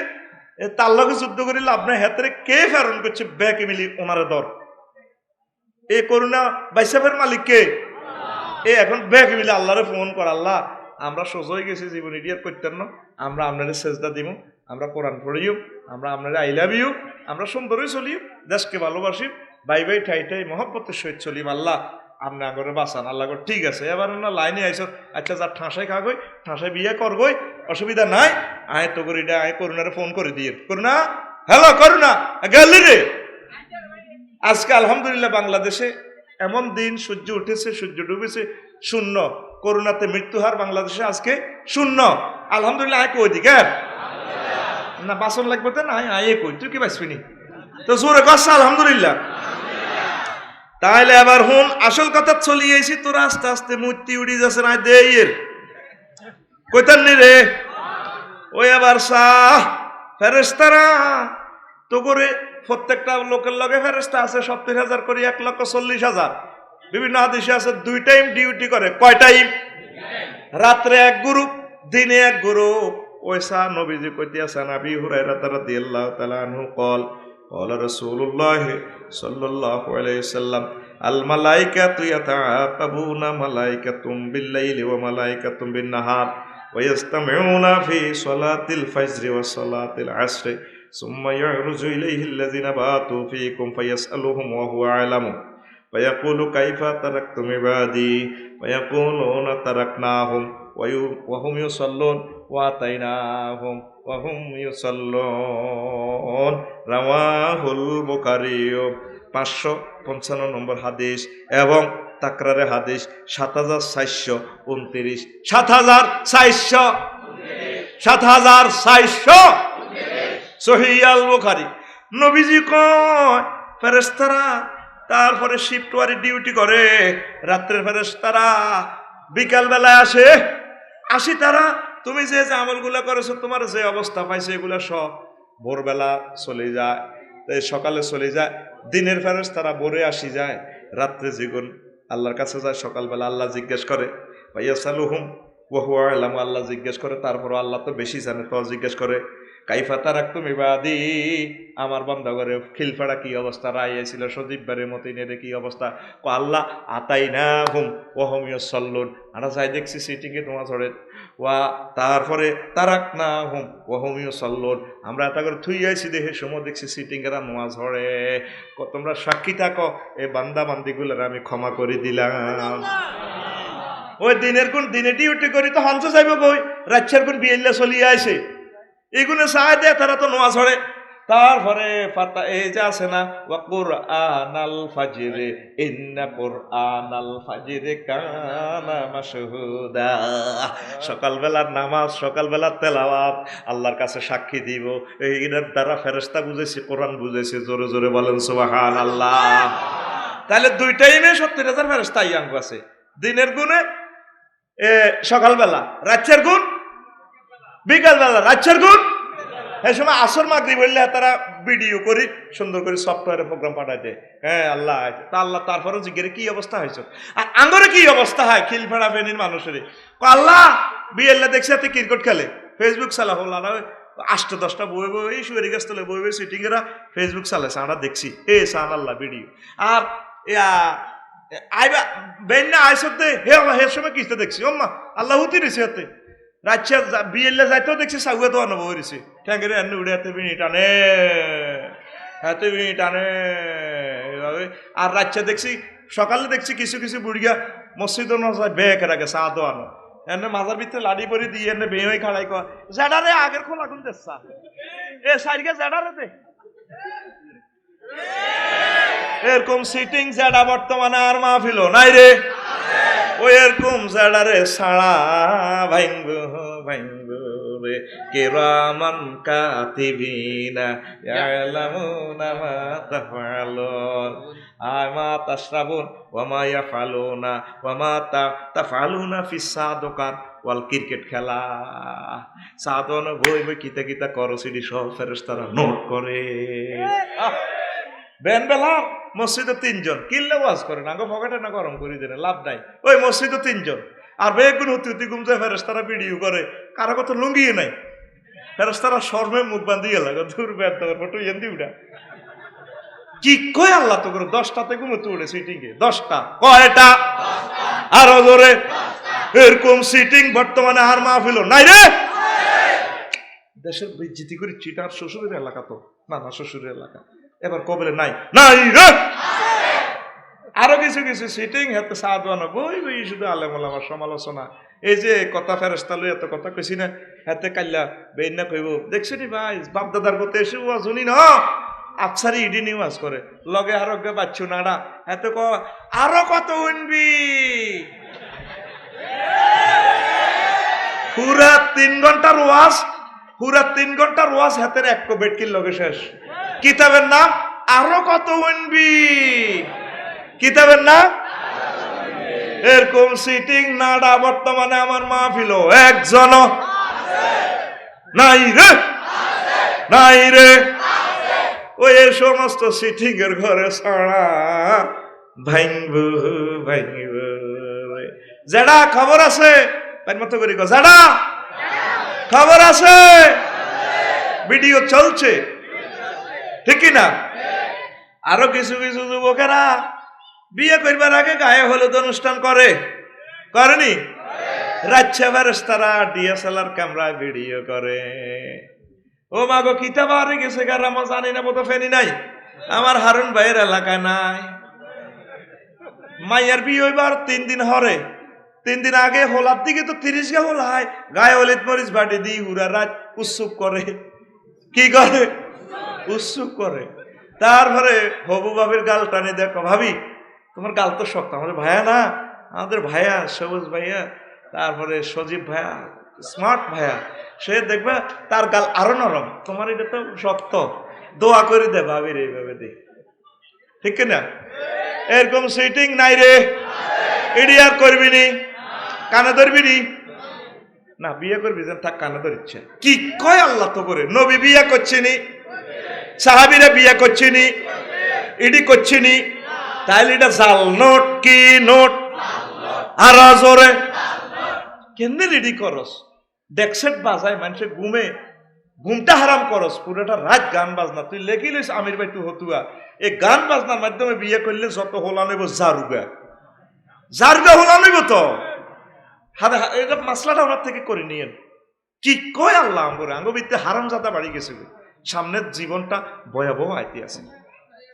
তার লগে যুদ্ধ করিলে আপনার হাতে কে ফেরন করছে ব্যাকে মিলি ওনারে দর। এই করোনা বাইসাফের মালিক কে? এ এখন ব্যাকে মিলে আল্লাহরে ফোন কর, আল্লাহ আমরা সোজা হয়ে গেছি জীবন ইডিয়ার করতেন না, আমরা আপনাদের সেজদা দিব, আমরা কোরআন পড়িও, আমরা আপনারা আই লাভ ইউ, আমরা সুন্দরই চলিও, দেশকে ভালোবাসি, বাই বাই ঠাই ঠাই মহব্বতের সহিত চলিম, আল্লাহ আপনি আগরে বাঁচান। আল্লাহ ঠিক আছে এবার না লাইনে আইস, আচ্ছা যার ঠাঁসাই খাগই ঠাঁসাই বিয়ে করবই অসুবিধা নাই, আয় তো করি আয় করুণারে ফোন করে দিয়ে করুণা হ্যালো করুণা গেলি রে। আজকে আলহামদুলিল্লাহ বাংলাদেশে এমন দিন সূর্য উঠেছে সূর্য ডুবেছে শূন্য, করোনাতে মৃত্যুহার বাংলাদেশে আজকে শূন্য। আলহামদুলিল্লাহ আয় কই দিকে না বাসন লাগবে তো না আয় কই তুই কি বাঁচবি তো জোরে কাছে আলহামদুলিল্লাহ। তাহলে এবার হুন আসল কথা চলিয়েছি, তোরা আস্তে আস্তে মূর্তি উড়ি যাচ্ছে না দে এর কইতান নি রে ওই আবার সাহ ফেরেস্তারা তো করে প্রত্যেকটা লোকের লগে ফেরেস্তা আছে 70,000 করে 1,40,000। বিভিন্ন হাদিসে আছে 2 টাইম ডিউটি করে। কয় টাইম? রাত্রে এক গ্রুপ দিনে এক গ্রুপ। ওইসা নবীজি কইতে আছেন আবি হুরায়রা রাদিয়াল্লাহু তাআলা আনহু قال قال رسول الله صلى الله عليه وسلم الملائكة يتعاقبون ملائكة بالليل وملائكة بالنهار ويستمعون في صلاة الفجر وصلاة العصر ثم يعرج إليه الذين باتوا فيكم فيسألهم وهو أعلم فيقول كيف تركتم عبادي فيقولون تركناهم وهم يصلون وآتيناهم وهم يصلون রাওয়াহুল বুখারী 555 নম্বর হাদিস এবং তাকরারে হাদিস 7429 7429 সহিহ আল বুখারী। নবীজি কয় ফেরেশতারা তারপরে শিফট ওয়ারি ডিউটি করে, রাত্রের ফেরেশতারা বিকাল বেলায় আসি তারা তুমি যে যে আমলগুলো করেছো তোমার যে অবস্থা পাইছে এগুলো সব ভোরবেলা চলে যায়, সকালে চলে যায়। দিনের ফেরেশতারা ভোরে আসি যায়, রাত্রে যেগুন আল্লাহর কাছে যায়, সকালবেলা আল্লাহ জিজ্ঞেস করে ফায়াসালুহুম ওয়া হুয়া আ'লামু, আল্লাহ জিজ্ঞেস করে, তারপর আল্লাহ তো বেশি জানে, তো জিজ্ঞেস করে কাইফা তারাকতুম ইবাদি, আমার বান্দাগরে খিলফাড়া কি অবস্থা, রাইয়াছিল সজীববারের মতিনের কি অবস্থা। আল্লাহ আতাইনাহুম ওয়া হুম ইউসাল্লুন, আমরা যাই দেখছি সিটিং এ তোমার ধরে ওয়া তারপরে তারাকনাহুম ওয়া হুম ইউসাল্লুন, আমরা এটা করে থুই আইছি দেখে সময় দেখছি সিটিং এরা নামাজ পড়ে। তোমরা সাক্ষী থাকো এই বান্দা বান্দিগুলোর আমি ক্ষমা করে দিলাম। ওই দিনের কোন দিনে ডিউটি করি তো হংস যাইব কই, রাজ্যের কোন বিয়েল্লা চলিয়ে আইছে এগুলো চাই দেয় তারা তো নোয়া ছড়ে। তারপরে ফাতা এই যে আছে না ওয়া কুরআনাল ফাজরে ইন্না কুরআনাল ফাজরে কানা মাশহুদা, সকালবেলার নামাজ সকালবেলার তেলাওয়াত আল্লাহর কাছে সাক্ষী দিব। এইটার দ্বারা ফেরেশতা বুঝেছে, কোরআন বুঝেছে, জোরে জোরে বলেন সুবহানাল্লাহ। তাহলে দুই টাইমে 70,000 ফেরেশতা ইয়াঙ্গ আছে, দিনের গুণে সকালবেলা, রাতের গুণ বিকালবেলা, রাতের গুণ এই সময় আসর মাগরিব বললে তারা ভিডিও করি সুন্দর করে সফটওয়্যারে প্রোগ্রাম পাঠায় দেয়। হ্যাঁ আল্লাহ তা আল্লাহ তারপরে জিজ্ঞেস কি অবস্থা হয়েছে, আর আঙ্গরে কি অবস্থা হয় খিলফেড়া ফেনির মানুষের। আল্লাহ বিয়েল্লা দেখছে এতে ক্রিকেট খেলে, ফেসবুক চালা হল 8-10টা বই বই সুয়েরি গাছ তোলে বই বই সিটিং এরা ফেসবুক চালাছে, আমরা দেখছি এ সান আল্লাহ ভিডিও। আর আইবা বেন্না আইসতে হে সময় কিস্তে দেখছি ওম্মা আল্লাহ হুতি রেছে হাতে রাজ্যে বিয়েল্লা যাইতেও দেখছি সাগুয়া তো অনুভব হয়েছে ঠ্যাঙ্গের এনে উড়ে হাতে বিনি টানে হাতে বিনি টানে এইভাবে। আর রাজ্যে দেখছি সকালে দেখছি কিছু কিছু বুড়িয়া মসজিদ বেঁকে রাখে চা দোয়ানো এনে মাজার ভিতরে লাড়ি পরি দিয়ে এনে বেয়ে হয়ে খাড়াই কয় জেডারে আগের খোলা গুন দেখছা এ সাইডকে জেডারে দে এরকম সিটিং জেডা বর্তমানে আর মাহফিল নাই রে, ওই এরকম জেডারে সাড়া ভাইঙ্গ ভাইঙ্গ রে কিরামান কাতিবিনা ইয়ালামুনা মা তাফআলুন আমা তাশরাবুন ওয়া মা ইয়াফআলুনা ওয়া মা তাফআলুনা ফিস সাদকাত ওয়াল ক্রিকেট খেলা সাদন বই বই কিতা কিতা করো সিডি সব ফেরেশতারা নোট করে। বেন বেলা মসজিদে 3 জন কিনলে ওয়াজ করে না, পকেটে না গরম করে দেন লাভ নাই। ওই মসজিদে 3 জন আর বেগুন হতি গুমছে ফেরেশতারা ভিডিও করে, কারো কথা লুঙ্গিয়ে নাই, ফেরেশতারা শর্মে মুখ বান্ধিয়ে লাগে দূর বেদ ফটো এন্দি উড়া কি কয় আল্লাহ তো করে 10টাতে ঘুমোতে উড়ে সিটিংয়ে 10টা কয়টা আরো জোরে এরকম সিটিং বর্তমানে আর মাহফিল নাই রে। দেশের বিজ্জিতি করে চিটার শ্বশুরের এলাকা তো না না শ্বশুরের এলাকা এবার কবলে নাই নাই রে। আরো কিছু কিছু সিটিং হাতে সাদওয়ানো বই বই শুধু আলেম ওলামার সমালোচনা। এই যে কথা ফেরেশতা লই এত কথা কইছি না হাতে কাল্লা বেইনা কইব দেখছি নি ভাই বাপ দাদার মতে এসে ওয়াজ শুনি না আফসারি ইডি নিওয়াজ করে লগে আরোগ্য পাচ্ছু নাড়া হাতে ক আরো কত উনবি পুরা 3 ঘন্টার ওয়াজ, পুরা 3 ঘন্টার ওয়াজ হাতের এক বেটকির লগে শেষ। কিতাবের নাম আরো কত উনবি, কিতাবের নাম এরকম সিটিং নাড়া বর্তমানে আমার মাহফিল একজন নাই রে নাই রে। ওই সমস্ত সিটিং এর ঘরে ছাড়া ভাইব ভাইব যেটা খবর আছে মতো করি যেটা খবর আছে ভিডিও চলছে ঠিক না। আরো কিছু কিছু যুবকেরা বিয়ে করবার আগে গায়ে হলুদ অনুষ্ঠান করে, করেনি? রাজ্যে ফেরেশতারা ডিএসএলআর ক্যামেরায় ভিডিও করে। ও মা গো কিতাব আরে গেছে গা জানি না মতো ফেনি নাই আমার হারুন ভাইয়ের এলাকায় নাই। মাইয়ার বিয়ে হইবার 3 দিন হরে, 3 দিন আগে হোলার দিকে তো 30 গা হোলা হয়, গায়ে হলিদ মরিচ বাটি দিই হুরা রাত উৎসুক করে। কি করে? উৎসুক করে। তারপরে হবু ভাবির গাল টানে, দেখো ভাবি তোমার গাল তো শক্ত, আমাদের ভাইয়া না, আমাদের ভাইয়া সবুজ ভাইয়া, তারপরে সজীব ভাইয়া স্মার্ট ভাইয়া, সে দেখবে তার গাল আরো নরম, তোমার এটা তো শক্ত, দোয়া করে দে ভাবির এইভাবে দে, ঠিক না? এরকম সিটিং নাই রে, এডি আর করবি নি, কানে ধরবি নি না, বিয়ে করবি যেন থাক কানে ধরিচ্ছে। কি কয় আল্লাহ তো করে, নবী বিয়ে করছিনি, সাহাবিরা বিয়ে করছিনি, ইডি করছিনি, তাইলে এটা জাল নোট কি নোট আর জোরে কেমনে রেডি করস, ডেকসেট বাজায় মানুষে ঘুমে, ঘুমটা হারাম করস, পুরোটা রাত গান বাজনা, তুই লেখি লইস আমির ভাই তুই হতুয়া, এই গান বাজনার মাধ্যমে বিয়ে করলে যত হোলা নেব জারুগা, জারুগা হোলা নেব তো হাতে, এটা মাসলাটা ওনার থেকে করে নিয়েন। কি কয় আল্লাহ আমরে আঙ্গবিতে হারাম জাদা বাড়ি গেছে, সামনের জীবনটা ভয়াবহ আইতে আছে।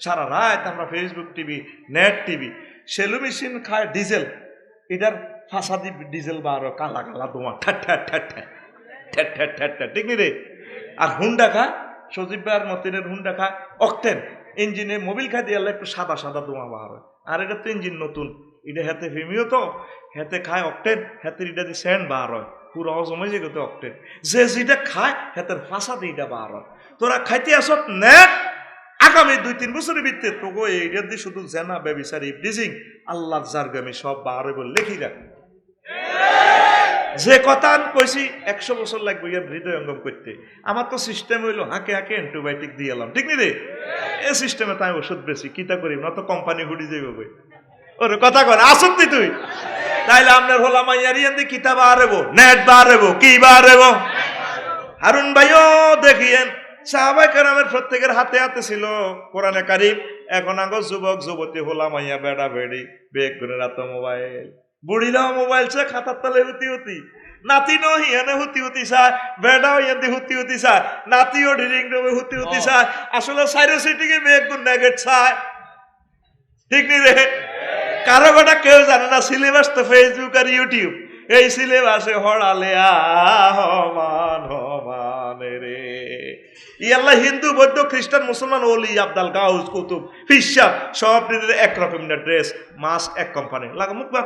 সারা রাত আমরা Facebook TV, net TV, shallow machine খায় ডিজেল, এটার ফাঁসাদি ডিজেল বা আরো কালা কালা তোমার ঠিক নি রে? আর হুন্ডা খা, সজীব ভাইয়ের মতিনের হুন্ডা খা অকটেন ইঞ্জিনে, মোবিল খাই দিয়ে একটু সাদা সাদা ধোঁয়া বার হয়, আর এটা তো ইঞ্জিন নতুন, এটা হাতে ফেমিও তো হাতে খায় অকটেন, হাতের এটা দিয়ে স্যান্ড বার হয়, পুরো জমে যে গেতে অকটেন, যে যেটা খায় হাতের ফাঁসা দিয়ে এটা বার হয়। তোরা খাইতে আসত নেট আগামী 2-3 বছরের ভিতরে তোকে এইটা দিয়ে শুধু জেনা ব্যবিচার ইবলিজিং আল্লাহ জারগামি সব বার হইব, লেখি রাখ। যে কথা আমি কইছি 100 বছর লাগবে ইয়ার হৃদয় অঙ্গম করতে। আমার তো সিস্টেম হইলো হাঁকে হাঁকে অ্যান্টিবায়োটিক দিয়ে এলাম, ঠিক নি রে? এই সিস্টেমে তাই ওষুধ বেশি কিতা করি না তো কোম্পানি হুড়ি যাইব বই, ওরে কথা কর আসতি তুই, তাইলে আপনার হলা মাইয়ারি এন্দি কিতাব আরেব, নেট বারেব, কি বারেব? হারুন ভাইও দেখিয়েন সাহাবায়ে কেরামের প্রত্যেকের হাতে হাতে ছিল কোরআনে কারীম, এখন আগো যুবক যুবতী হলা মাইয়া বেড়া বেড়ি বেগ করে রাত মোবাইল, বুড়িরাও মোবাইল সে খাতার তলে হুতি হুতি, নাতিনো হিয়ানে হুতি হুতি চায়, বেড়াও ইয়াদি হুতি হুতি চায়, নাতিও ড্রিলিং রুমে হুতি হুতি চায়, আসলে সাইরো সিটিকে বেগ গুণ নেগেট চায়, ঠিক নি রে? কারো কথা কেউ জানে না, সিলেবাস তো ফেসবুক আর ইউটিউব, এই সিলেবাসে হড়ালে হমান হমান রে। ইয়াল্লাহ হিন্দু বৌদ্ধ খ্রিস্টান মুসলমান ওলি আবদাল গাউস কুতুব ফিসাব সব একরকম ড্রেস, মাস এক কোম্পানি লাগা, মুখ বা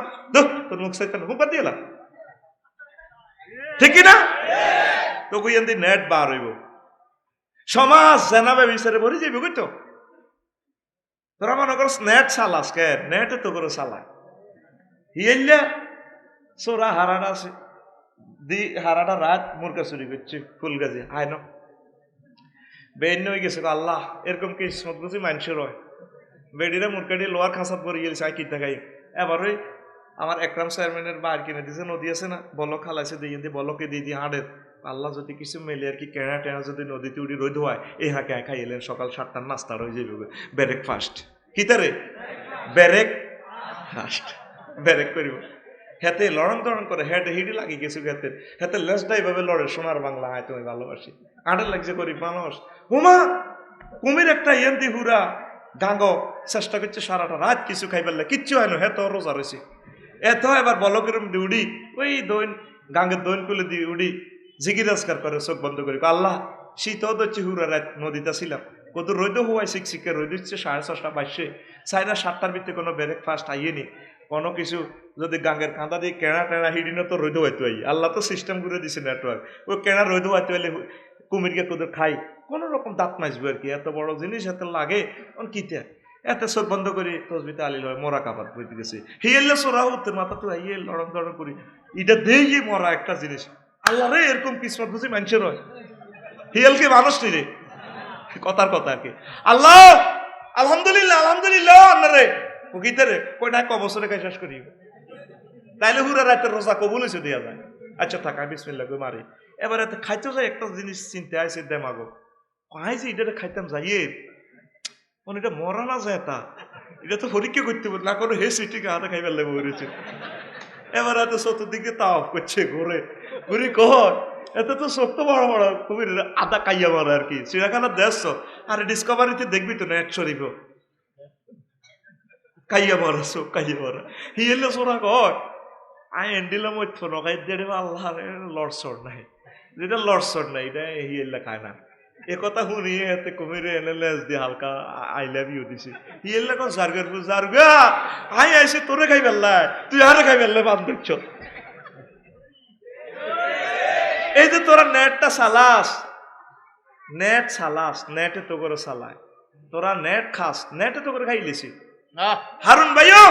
তোর মুখ সাইতান মুখ বা দিয়ে লাগ, ঠিক না? তো কইয়ান্দি নেট বার হইব, সমাজ জানাবে বিচারে ভরে যাইব, কইতো তোরা মনে করস নেট চালাস কে, নেটে তো করে চালায় হিয়াইলে সোরা হারাটা আছে দি, হারাটা রাত মুরগা চুরি করছে ফুল গাছে আয় ন বেন হয়ে গেছে, আল্লাহ এরকম কি কিসমত বুঝি মানুষের হয়, বেডিরা মুরগাটি লোয়ার খাঁচাত পরে গেছে আই কিতা খাই। এবার ওই আমার একরাম চেয়ারম্যানের বার কিনে দিয়েছে, নদী আছে না, বলক খালাইছে দিয়ে দিয়ে বলকে দিয়ে দিয়ে হাঁড়ের, আল্লাহ যদি কিছু মেলে আর কি কেনা টেনা যদি নদীতে উড়ি রোদ হয়, এই হাঁকে খাই এলেন সকাল 7টার নাস্তা হয়ে যাবে ব্রেকফাস্ট, কি তারে ব্রেক ফাস্ট ব্রেক করিব, হেতে লড়ন তড়ন করে হেঁটে হিডি লাগি গেছে হেতে, হেতে লেজটা এইভাবে লড়ে, সোনার বাংলা আয় তুমি ভালোবাসি, আড়ে লাগছে করি মানুষ, হুমা কুমির একটা ইয়েন্দি হুরা গাঙ্গ চেষ্টা করছে সারাটা রাত কিছু খাই পারলে কিচ্ছু হয় না, হেত রোজা রয়েছে এত, এবার বলকের উড়ি ওই দৈন গাঙ্গের দৈন কুলে দিয়ে উড়ি জিগিরাজকার করে চোখ বন্ধ করি, আল্লাহ শীত হচ্ছে হুরা রাত নদীতে ছিলাম, কত রোদ হওয়াই শিখশিখে রোদ হচ্ছে 6:30 বাইশে, 7:30 ভিতরে কোনো ব্রেকফাস্ট আইয়েনি, কোনো কিছু যদি গাঙ্গের কাঁদা দিয়ে কেনা টেনা হিডিনো তো রোদ হইতে হয়, আল্লাহ তো সিস্টেম করে দিছে নেটওয়ার্ক, ওই কেনা রোদ হইতে হইলে কুমিরকে কোদের খাই কোন রকম দাঁত মাইজবো আর কি, এত বড় জিনিস এত লাগে কিতে এত চোখ বন্ধ করি তসবিতে আলিল হয় মরা কাবাদ বইতে গেছে, হিয়েলে সোরা হতে মাথা তো ইয়ে লড়ন দড়ন করি, এটা দেই মরা একটা জিনিস, আল্লাহ রে এরকম কিসমত বুঝি মানুষের হয়, হিয়েলকে মানুষ নি রে, কথার কথা আর কি। আল্লাহ আলহামদুলিল্লাহ আলহামদুলিল্লাহ আল্লাহ ও গীতে রে কয়টা ক বছরে খাই শেষ করি, তাইলে হুরা রাতের রোজা কবুল হয়েছে দেওয়া যায়। আচ্ছা থাকা বিসমিল্লাহ করে মারি, এবারে খাইতে যায় একটা জিনিস চিনতে আইসে দেমাগো, কয় যে এটা খাইতাম যাইয়ে এটা মরা না যায় তা, এটা তো পরীক্ষা করতে পারি না কোনো হে সিটিকে হাতে খাইবার লেগে রয়েছে, এবার এত চতুর্দিকে তাওয়াফ করছে ঘুরে ঘুরি কর এত তো চোখ তো বড় বড় খুবই আদা কাইয়া মারে আর কি চিড়িয়াখানা দেখছো আর ডিসকভারিতে দেখবি তো নেট শরীফ কাইয়া মারা চোখ কাইয়া মারা হিয়েলে সোরা কর আই এন্ডিলাম ওই তো নগাই দেড়ে আল্লাহ লড়সড় নাই যেটা লড়সড় নাই এটা হিয়েলে খায় না এ কথা শুনিয়ে এতে কমিরে এনে লেজ দিয়ে হালকা আই লাভ ইউ দিছি হিয়েলে কোন জার্গার জার্গা আই আইসে তোরে খাই বেল্লাই তুই আরে খাই বেল্লাই বাদ দেখছ এই যে তোরা নেটটা চালাস নেটে তো করে চালায় তোরা নেট খাস নেটে তো করে খাইলিছি হারুন ভাইও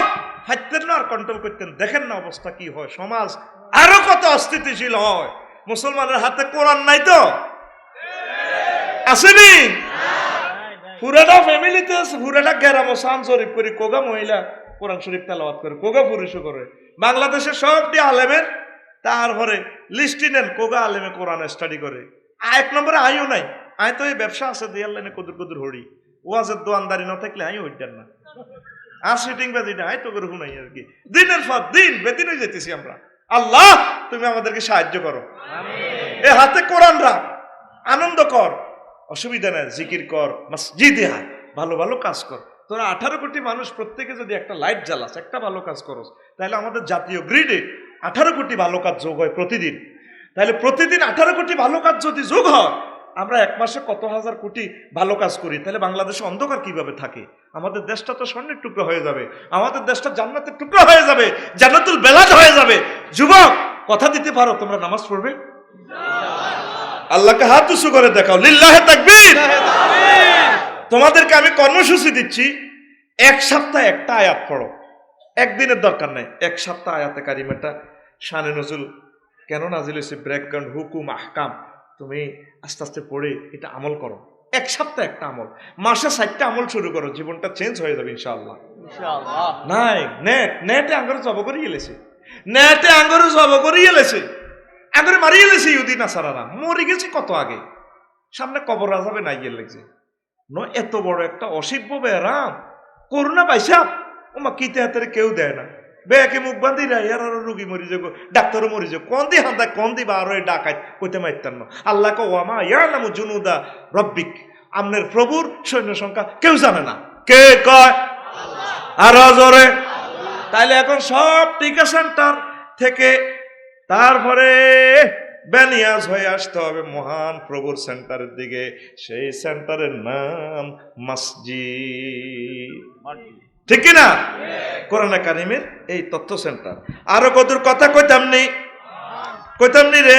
ফাইতেন না আর কন্ট্রোল করতেন দেখেন না অবস্থা কি হয় সমাজ আরো কত অস্থিতিশীল হয় মুসলমানের হাতে কোরআন নাই তো আসেনি পুরাটা ফ্যামিলিতে আছে পুরাটা গ্রাম সান শরীফ করে কোগা মহিলা কোরআন শরীফ তেলাওয়াত করে কোগা পুরুষও করে বাংলাদেশের সবটি আলেমের তারপরে লিস্টি নেন কোগা আলেমে কোরআন স্টাডি করে এক নম্বরে আইও নাই আয় তো এই ব্যবসা আছে দিয়ার লাইনে কদুর কদুর হড়ি ওয়াজের দোয়ানদারি না থাকলে আইও হইতেন না আর সিটিং বাজিটা আয় তো করে শুনাই আর কি দিনের পর দিন বেদিন হয়ে যেতেছি আমরা আল্লাহ তুমি আমাদেরকে সাহায্য করো এ হাতে কোরআন রাখ আনন্দ কর অসুবিধা নাই জিকির কর মসজিদে আয় ভালো ভালো কাজ কর তোরা 18 কোটি মানুষ প্রত্যেকে যদি একটা লাইট জ্বালাস একটা ভালো কাজ করস তাহলে আমাদের জাতীয় গ্রিডে 18 কোটি ভালো কাজ যোগ হয় প্রতিদিন তাহলে প্রতিদিন 18 কোটি ভালো কাজ যদি যোগ হয় আমরা এক মাসে কত হাজার কোটি ভালো কাজ করি তাহলে বাংলাদেশে অন্ধকার কিভাবে থাকে আমাদের দেশটা তো স্বর্ণের টুকরো হয়ে যাবে আমাদের দেশটা জান্নাতের টুকরো হয়ে যাবে জান্নাতুল বেলাদ হয়ে যাবে যুবক কথা দিতে পারো তোমরা নামাজ পড়বে আল্লাহকে হাত উঁচু করে দেখাও লিল্লাহে তাকবীর তোমাদেরকে আমি কর্মসূচি দিচ্ছি এক সপ্তাহে একটা আয়াত পড়ো একদিনের দরকার নাই এক সপ্তাহ আয়াতে কারিমাটা শানে নজুল কেন নাজিল হয়েছে ব্রেকগ্রাউন্ড হুকুম আহকাম তুমি আস্তে আস্তে পড়ে এটা আমল করো এক সপ্তাহ একটা আমল মাসে 4টা আমল শুরু করো জীবনটা চেঞ্জ হয়ে যাবে ইনশাআল্লাহ নাই নেটে আঙ্গরে জব করে গেলেছে নেটে আঙ্গরে জব করে গেলেছে আঙ্গরে মারিয়ে গেলেছে ইহুদি নাসারারা মরে গেছে কত আগে সামনে কবর আযাবে নাই গিয়ে লাগছে এত বড় একটা অসিব্য বেরাম করোনা পাইসাব ওমা কিতে হাতের কেউ দেয় না বেয়াকে মুখ বান্ধি রা আর রুগী মরি যাবো ডাক্তারও মরি যাবো কোন দি হান্দা কোন দি বার হয়ে ডাকায় কইতে মারতেন না আল্লাহ কো ওয়ামা ইয়া নামু জুনুদা রব্বিক আমনের প্রভুর সৈন্য সংখ্যা কেউ জানে না কে কয় আর জোরে তাইলে এখন সব টিকা সেন্টার থেকে তারপরে বেনিয়াজ হয়ে আসতে হবে মহান প্রভুর সেন্টারের দিকে সেই সেন্টারের নাম মসজিদ ঠিক না কোরআন কারিমের এই তথ্য সেন্টার আরো কতর কথা কইতাম নি রে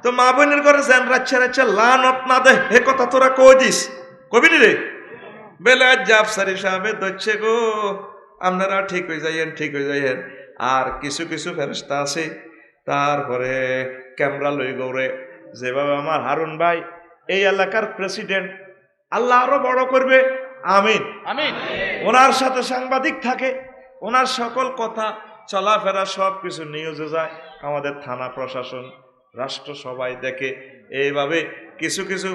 তো মা বোনের ঘরে যেন রাচ্ছে লানত না দে হে কথা তোরা কই দিস কবি নি রে বেলা জাফসারি সাহেব দচ্ছে গো আপনারা ঠিক হয়ে যাইয়েন আর কিছু কিছু ফেরেশতা আছে তারপরে ক্যামেরা লই গৌরে যেভাবে আমার হারুন ভাই এই এলাকার প্রেসিডেন্ট আল্লাহ আরো বড় করবে আমিন আমিন ওনার সাথে সাংবাদিক থাকে ওনার সকল কথা চলাফেরা সব কিছু নিউজে যায় আমাদের থানা প্রশাসন রাষ্ট্র সবাই দেখে এইভাবে কিছু কিছু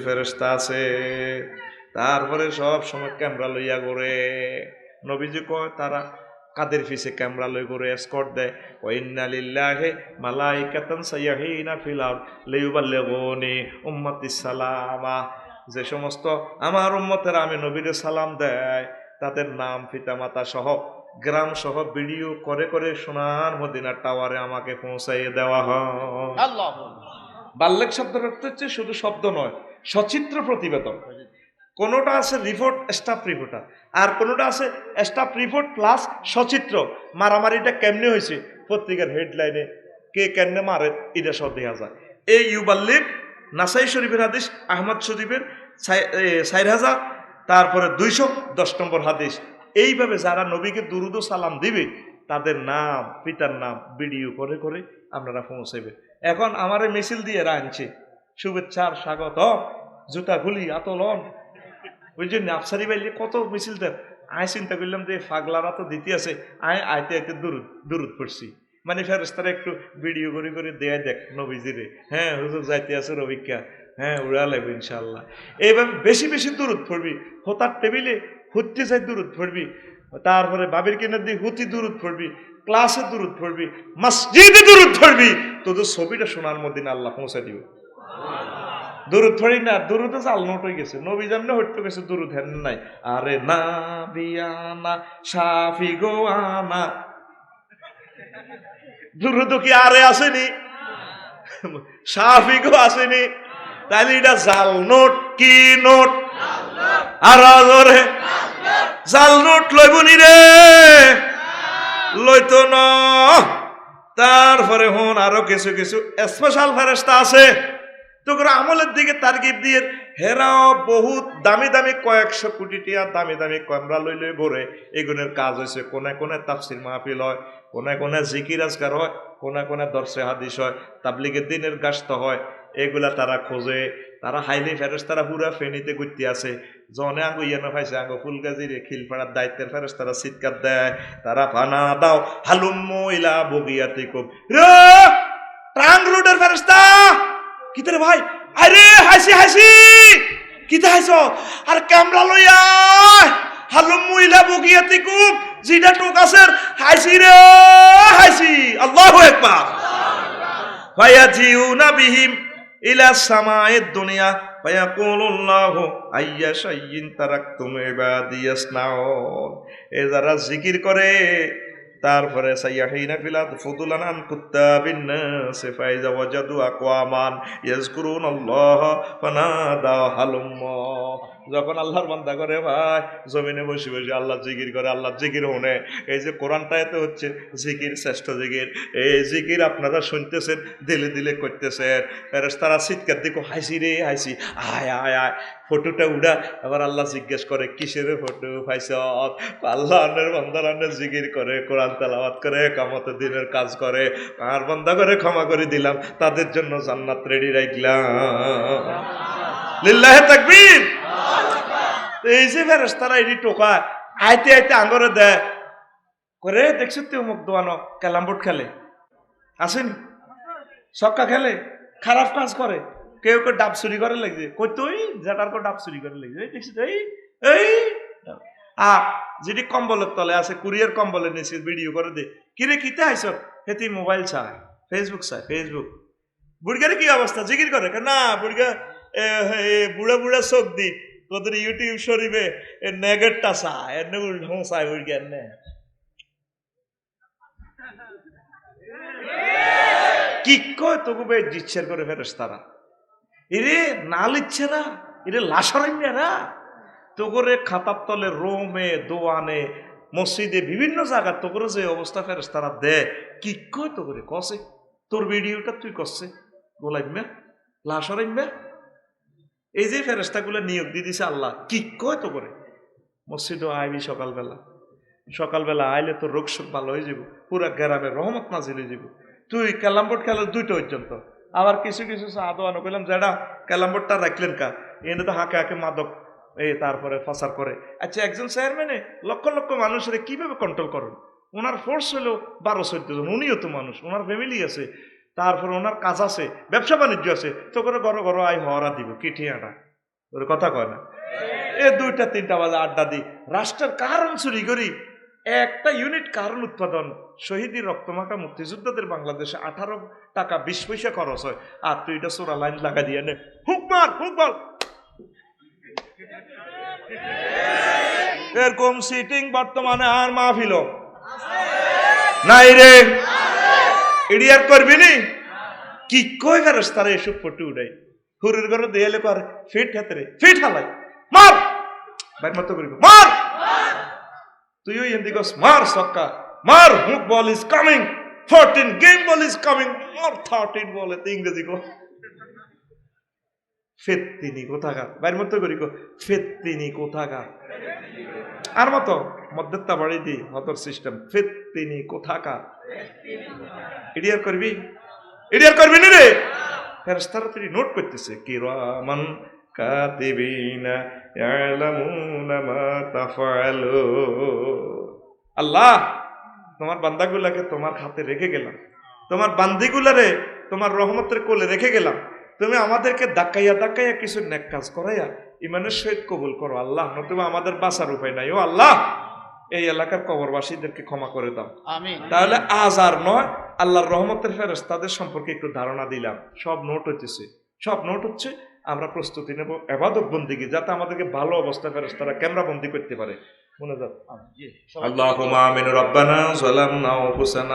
ফেরেশতা আছে তারপরে সব সময় ক্যামেরা লইয়া ঘুরে নবীজি কয় তারা কাদের পিছে ক্যামেরা লই করে এসকর্ট দেয় ওয়া ইন্না লিল্লাহি মালাইকাতান সাইয়াহিনা ফিল আরদ লিয়ুবাল্লিগুনি উম্মতিস সালামা যে সমস্ত আমার উম্মতেরা আমি নবীর সালাম দেয় তাদের নাম পিতামাতা সহ গ্রাম সহ ভিডিও করে করে সোনার মদিনার টাওয়ারে আমাকে পৌঁছাইয়ে দেওয়া হয় আল্লাহু বাল্যক শব্দের অর্থ হচ্ছে শুধু শব্দ নয় সচিত্র প্রতিবেদন কোনোটা আছে রিপোর্ট স্টাফ রিপোর্টার আর কোনোটা আছে স্টাফ রিপোর্ট প্লাস সচিত্র মারামারিটা কেমনে হয়েছে পত্রিকার হেডলাইনে কে কেমনে মারে এটা সব দেখা যায় এই ইউবাল্লিক নাসাই শরীফের হাদিস আহমদ শরীফের 4000 তারপরে 210 নম্বর হাদিস এইভাবে যারা নবীকে দুরুদ ও সালাম দিবে তাদের নাম পিতার নাম ভিডিও করে করে আপনারা পৌঁছাইবে এখন আমারে মিছিল দিয়ে আনছে শুভেচ্ছার স্বাগত জুতা খুলি আতলন ওই জন্য আফসারি বাইলে কত মিছিল দেন আয় চিন্তা করলাম যে ফাগলারা তো দিতে আছে আইতে আইতে দূরত পড়ছি মানে ফেরেশতারা একটু ভিডিও করে করে দেয় দেখ নবীজিরে হ্যাঁ হুজুর যাইতে আছে রবিকা হ্যাঁ উড়া লাগবে ইনশাল্লাহ এইভাবে বেশি বেশি দূরত পড়বি হোতার টেবিলে হতে চাই দূরত পড়বি তারপরে বাবির কিনে দিয়ে হুতি দূরত পড়বি, ক্লাসে দূরত পড়বি, মসজিদে দূরত পড়বি, তোদের ছবিটা সোনার মদিনা আল্লাহ পৌঁছে দিবে। দূরত পড়ি না, দূরতে জাল নোট হয়ে গেছে, নবী জামনে হইতে গেছে, দূরত হেন নাই। আরে না বিয়ানা সাফি গোয়ানা, দূরত কি আরে আসেনি, সাফি গো আসেনি, তাহলে এটা জাল নোট। কি নোট? আর জোরে জাল নোট লইবনি রে, লইতো না। তারপরে হন আরো কিছু কিছু স্পেশাল ফেরেশতা আছে, তোর আমলের দিকে তারগিব দিয়ে হেরাও বহুত দামি দামি কয়েকশো কোটি টিয়া দামি দামি ক্যামেরা লই লই ঘুরে। এগুনের কাজ হয়েছে কোনে কোনে তাফসির মাহফিল হয়, কোনে কোনে জিকির আজকার হয়, কোনে কোনে দর্শে হাদিস হয়, তাবলিগের দিনের গাছত হয়। এগুলা তারা খোঁজে, তারা হাইলি ফেরেশতারা পুরা ফেনীতে ঘুরতে আছে। জনে আঙ্গু ইয়ানো পাইছে আঙ্গু ফুলগাজির খিলপাড়ার দায়িত্বের ফেরেশতারা চিৎকার দেয়, তারা পানা দাও হালুম্মু ইলা বগিয়াতিকুম। রে ট্রাং রোডের ফেরেশতা কিতে ভাই, আরে হাসি হাসি কিতে হাইছ, আর ক্যামেরা লইয়া হালুম্মু ইলা বগিয়াতিকুম, জিডা টোকাসের হাসি রে হাসি। আল্লাহু আকবার। ফায়াজিউনা বিহিম ইলা সামায়েদ দুনিয়া ফায়াকুলুল্লাহু আইয়া শাইইন তারাকতুম ইবাদি ইয়াসনাউন। এ যারা জিকির করে তারপরে সাইয়াহিনা ফিলাত ফুদুলান আন কুত্তাবিন নাস ফাইজা ওয়াজাদু আকওয়ামান ইয়াজকুরুনাল্লাহ ফানাদা হালুম্মা। যখন আল্লাহর বান্দা করে ভাই জমিনে বসে বসে আল্লাহ জিকির করে, আল্লাহ জিকির হনে। এই যে কোরআনটাতে হচ্ছে জিকির, শ্রেষ্ঠ জিকির। এই জিকির আপনারা শুনতেছেন, দিলে দিলে করতেছেন। ফেরেশতারা চিৎকার দিকো হাসি রে হাসি, আয় আয় আয় ফটোটা উড়া। আবার আল্লাহ জিজ্ঞেস করে কিসের ফটো পাইছ? আল্লাহ আন্নের বান্দার আন্নের জিকির করে, কোরআন তেলাওয়াত করে, কামতের দিনের কাজ করে, আর বান্দা করে ক্ষমা করে দিলাম, তাদের জন্য জান্নাত রেডি রাখলাম। লিল্লাহে তাকবীর। এই যে ফেরেশতারা এডি টোকা আইতে আইতে আঙ্গরে দেয় করে, দেখছো তুই মুখ দোয়ানো ক্যালাম বোর্ড খেলে আসেনি, ছক্কা খেলে, খারাপ কাজ করে, কেউ কেউ ডাব চুরি করে লাগছে, কই তুই যেটার কো ডাব চুরি করে লাগছে, দেখছি এই এই যেটি কম্বলের তলে আছে, কুরিয়ার কম্বলের নিচে ভিডিও করে দে, কিরে কিতে আইস হেতি মোবাইল চায়, ফেসবুক চায়, ফেসবুক। বুড়গারে কি অবস্থা, জিকির করে না বুড়গা বুড়া বুড়া চোখ দি তোদের ইউটিউব শরীফে নেগেটটা চায়, এনে উল্টো চায় বুড়গার নে। কি কয় তবু জিচ্ছের করে ফেরেশতারা, এরে না লিচ্ছে না, এরে লাশারাইমেরা তোগরে খাতার তলে, রোমে, দোয়ানে, মসজিদে, বিভিন্ন জায়গা তোগরে যে অবস্থা ফেরেশতারা দে, কি কয় তোগরে কসে, তোর ভিডিওটা তুই করছে গোলাইমে লাশারাইমে। এই যে ফেরেশতাগুলো নিয়োগ দিয়ে দিছে আল্লাহ, কি কয় তোগরে মসজিদও আইবি সকালবেলা, সকালবেলা আইলে তোর রোগ শোক ভালো হয়ে যাব, পুরা গ্রামের রহমত নাজিল হয়ে যাব। তুই ক্যালাম বোর্ড খেলার 2টা পর্যন্ত। আবার কিছু কিছু আদোয়ানো কইলাম যেটা ক্যালাম বোর্ডটা রাখলেন কা, এনে তো হাঁকে হাঁকে মাদক এই তারপরে ফাসার করে। আচ্ছা একজন চেয়ারম্যানে লক্ষ লক্ষ মানুষের কিভাবে কন্ট্রোল করেন? ওনার ফোর্স হলো 12-14 জন, উনিও তো মানুষ, ওনার ফ্যামিলি আছে, তারপরে ওনার কাজ আছে, ব্যবসা বাণিজ্য আছে, তো করে ঘর ঘর আয় হওয়ারা দিব কি ঠিয়াটা ওর কথা কয় না। এ 2টা-3টা বাজে আড্ডা দিই, রাষ্ট্রের কারণ চুরি করি, একটা ইউনিট কারণ উৎপাদন শহীদি রক্তমাখা মুক্তিযোদ্ধাদের বাংলাদেশে 18 টাকা 20 পয়সা খরচ হয়, আর তুই এটা চোরা লাইন লাগা দিয়ে নে হুকমার হুকমার। এরকম সিটিং বর্তমানে আর মাহফিল নাই রে, ইডিয়ার করবি নি। কি কই ফেরেশতারা এসব ফটো উড়াই, হুরের ঘরে দেয়ালে করে ফিট হাতে রে ফিট হালাই মার ভাই মত করিব মার, তুইও হিন্দি কস মার সক্কা মার, hook ball is coming, 14 game ball is coming, মার 13 বলে ইংরেজি কো ফেত্তিনি কোথাকার, বাইর মতো করি কো ফেত্তিনি কোথাকার, আর মতো মধ্যতা বাড়ি দি হতর সিস্টেম, ফেত্তিনি কোথাকার। ইডিয়ার করবি, ইডিয়ার করবি নি রে। ফেরেশতারা তুই নোট করতেছে কিরামান কাতিবিনা ইয়ালামুনা মা তাফআলুন। আল্লাহ তোমার বান্দাগুলাকে তোমার হাতে রেখে গেলাম, তোমার বান্দিগুলারে তোমার রহমতের কোলে রেখে গেলাম, তুমি আমাদেরকে ধাক্কাইয়া ধাক্কাইয়া কিছু নেক কাজ করাইয়া ইমানের সহিত কবুল করো আল্লাহ, নতুবা আমাদের বাঁচার উপায় নাই। ও আল্লাহ এই এলাকার কবরবাসীদেরকে ক্ষমা করে দাও। আমিন। তাহলে আজ আর নয়, আল্লাহর রহমতের ফেরেশতাদের সম্পর্কে একটু ধারণা দিলাম। সব নোট হচ্ছে, সব নোট হচ্ছে। আমরা প্রস্তুতি নেব ইবাদত বন্দিগি, যাতে আমাদেরকে ভালো অবস্থা ফেরেশতারা ক্যামেরা বন্দি করতে পারে। মনে যাক জি। আল্লাহুম্মা আমিন। রব্বানা যালামনা আনফুসানা